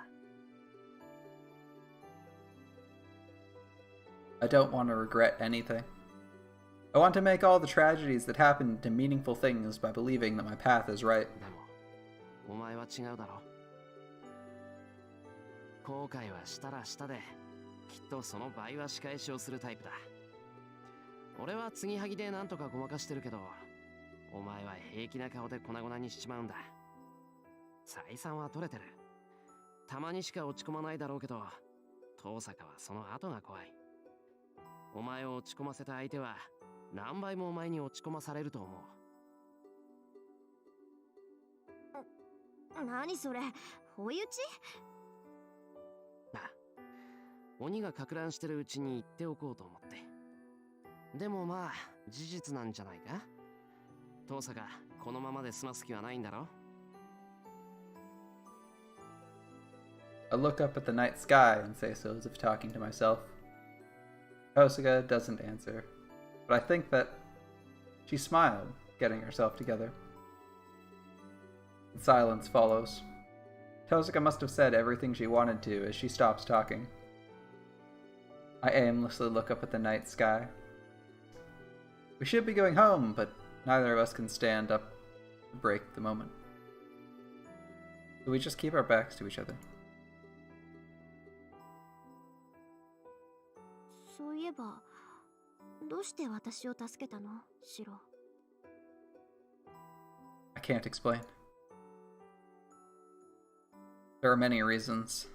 I don't want to regret anything. I want to make all the tragedies that happened into meaningful things by believing that my path is right. でも、お前は違うだろ。後悔はしたらしたで、きっとその倍は仕返しをするタイプだ。俺は継ぎはぎでなんとかごまかしてるけど、お前は平気な顔で粉々にしちまうんだ。採算は取れてる。たまにしか落ち込まないだろうけど、遠坂はその後が怖い。お前を落ち込ませた相手は何倍もお前に落ち込まされると思う。何それ、追い打ち？あ、鬼がか乱してるうちに言っておこうと思って。でもまあ事実なんじゃないか。遠坂、このままで済ます気はないんだろ。I look up at the night sky and say so as if talking to myself. Tosuka doesn't answer, but I think that she smiled, getting herself together. Silence follows. Tosuka must have said everything she wanted to as she stops talking. I aimlessly look up at the night sky. We should be going home, but neither of us can stand up to break the moment. So we just keep our backs to each other. そういえば、どうして私を助けたの、シロ？ I can't explain. There are many reasons.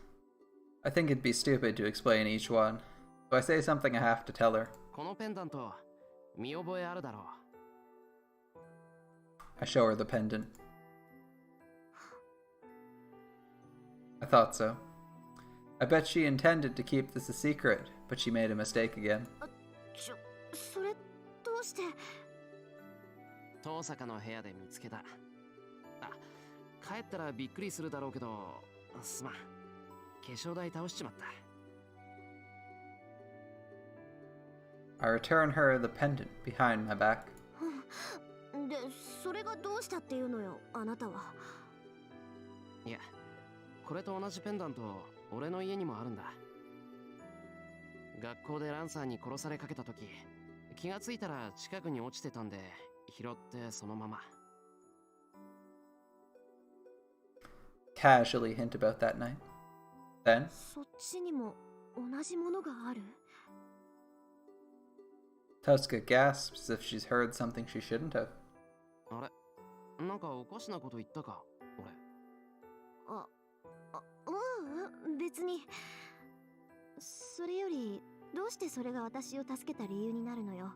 I think it'd be stupid to explain each one, so I say something I have to tell her. このペンダント、見覚えあるだろう。I show her the pendant. I thought so. I bet she intended to keep this a secret, but she made a mistake again. それどうして？遠坂の部屋で見つけた。あ、帰ったらびっくりするだろうけど、すまん。化粧台倒しちまった。I return her the pendant behind my back. で、それがどうしたっていうのよ、あなたは。いや、これと同じペンダント、俺の家にもあるんだ。学校でランサーに殺されかけた時、気がついたら近くに落ちてたんで、拾ってそのまま。Casually hint about that night. Then, そっちにも同じものがある？ Tosca gasps as if she's heard something she shouldn't have. あれ、なんかおかしなこと言ったか、俺。別に。それより、どうしてそれが私を助けた理由になるのよ。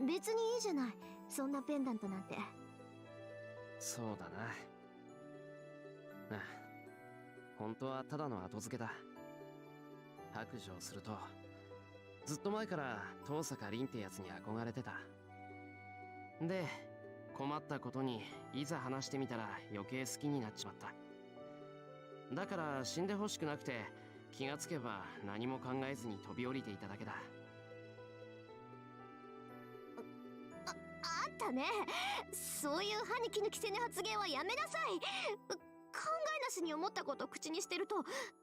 別にいいじゃない、そんなペンダントなんて。そうだな。ああ、本当はただの後付けだ。白状すると、ずっと前から遠坂凛ってやつに憧れてた。で、困ったことにいざ話してみたら余計好きになっちまった。だから死んでほしくなくて、気がつけば何も考えずに飛び降りていただけだ。あんたね、そういう歯に衣着せぬ発言はやめなさい。考えなしに思ったことを口にしてると、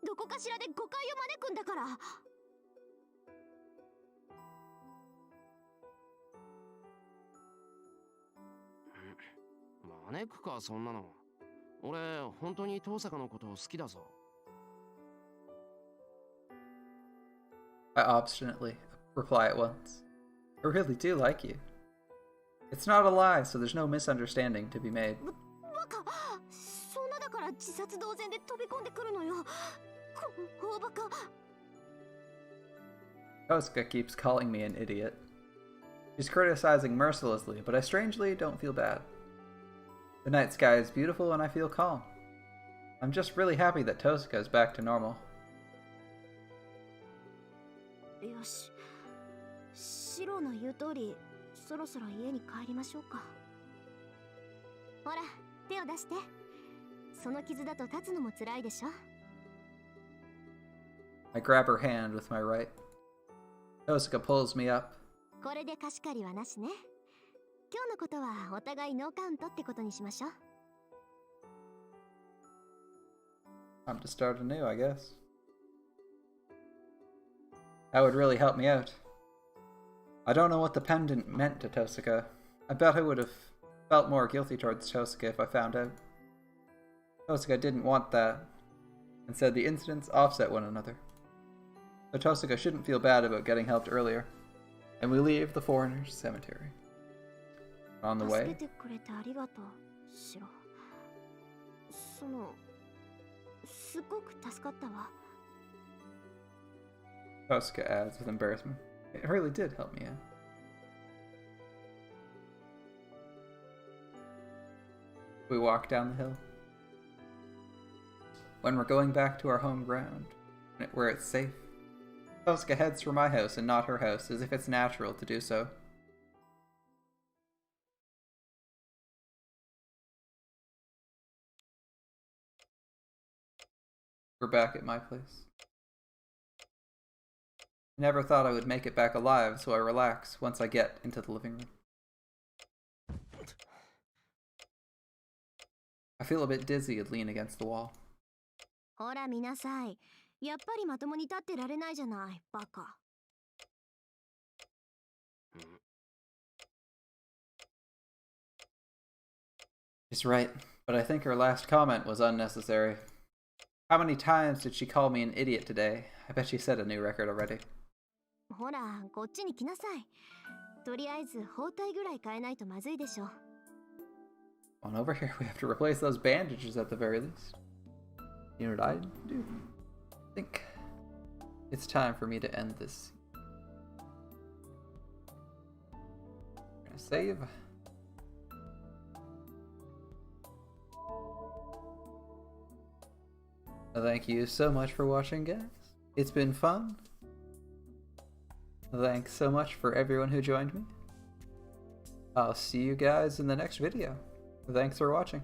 どこかしらで誤解を招くんだから。招くか、そんなの。俺、本当に遠坂のこと好きだぞ。I obstinately reply at once. I really do like you. It's not a lie, so there's no misunderstanding to be made. バカ、そんなだから自殺同然で飛び込んでくるのよ。大バカ。Tosca keeps calling me an idiot. She's criticizing mercilessly, but I strangely don't feel bad. The night sky is beautiful and I feel calm. I'm just really happy that Tosca is back to normal. よし、シロの言う通り、そろそろ家に帰りましょうか。ほら、手を出して。その傷だと立つのも辛いでしょ。I grab her hand with my right. Tosca pulls me up. これで貸し借りはなしね。今日のことはお互いノーカウントってことにしましょう。Time to start anew, I guess. That would really help me out. I don't know what the pendant meant to Tosca. I bet I would have felt more guilty towards Tosca if I found out. Tosca didn't want that, and said the incidents offset one another. So Tosca shouldn't feel bad about getting helped earlier. And we leave the foreigner's cemetery. On the 助 way, けてくれてありがとう、シロ。すっごく助かったわ。Tosca adds with embarrassment. It really did help me out. We walk down the hill. When we're going back to our home ground, where it's safe, Tosca heads for my house and not her house, as if it's natural to do so. We're back at my place. I never thought I would make it back alive, so I relax once I get into the living room. I feel a bit dizzy and lean against the wall. ほら見なさい。やっぱりまともに立ってられないじゃない、バカ。She's right, but I think her last comment was unnecessary. How many times did she call me an idiot today? I bet she set a new record already. ほら、こっちに来なさい。とりあえず包帯ぐらい変えないとまずいでしょ。On over here, we have to replace those bandages at the very least. You know what I do? I think it's time for me to end this. I'm gonna save. Thank you so much for watching, guys. It's been fun. Thanks so much for everyone who joined me. I'll see you guys in the next video. Thanks for watching.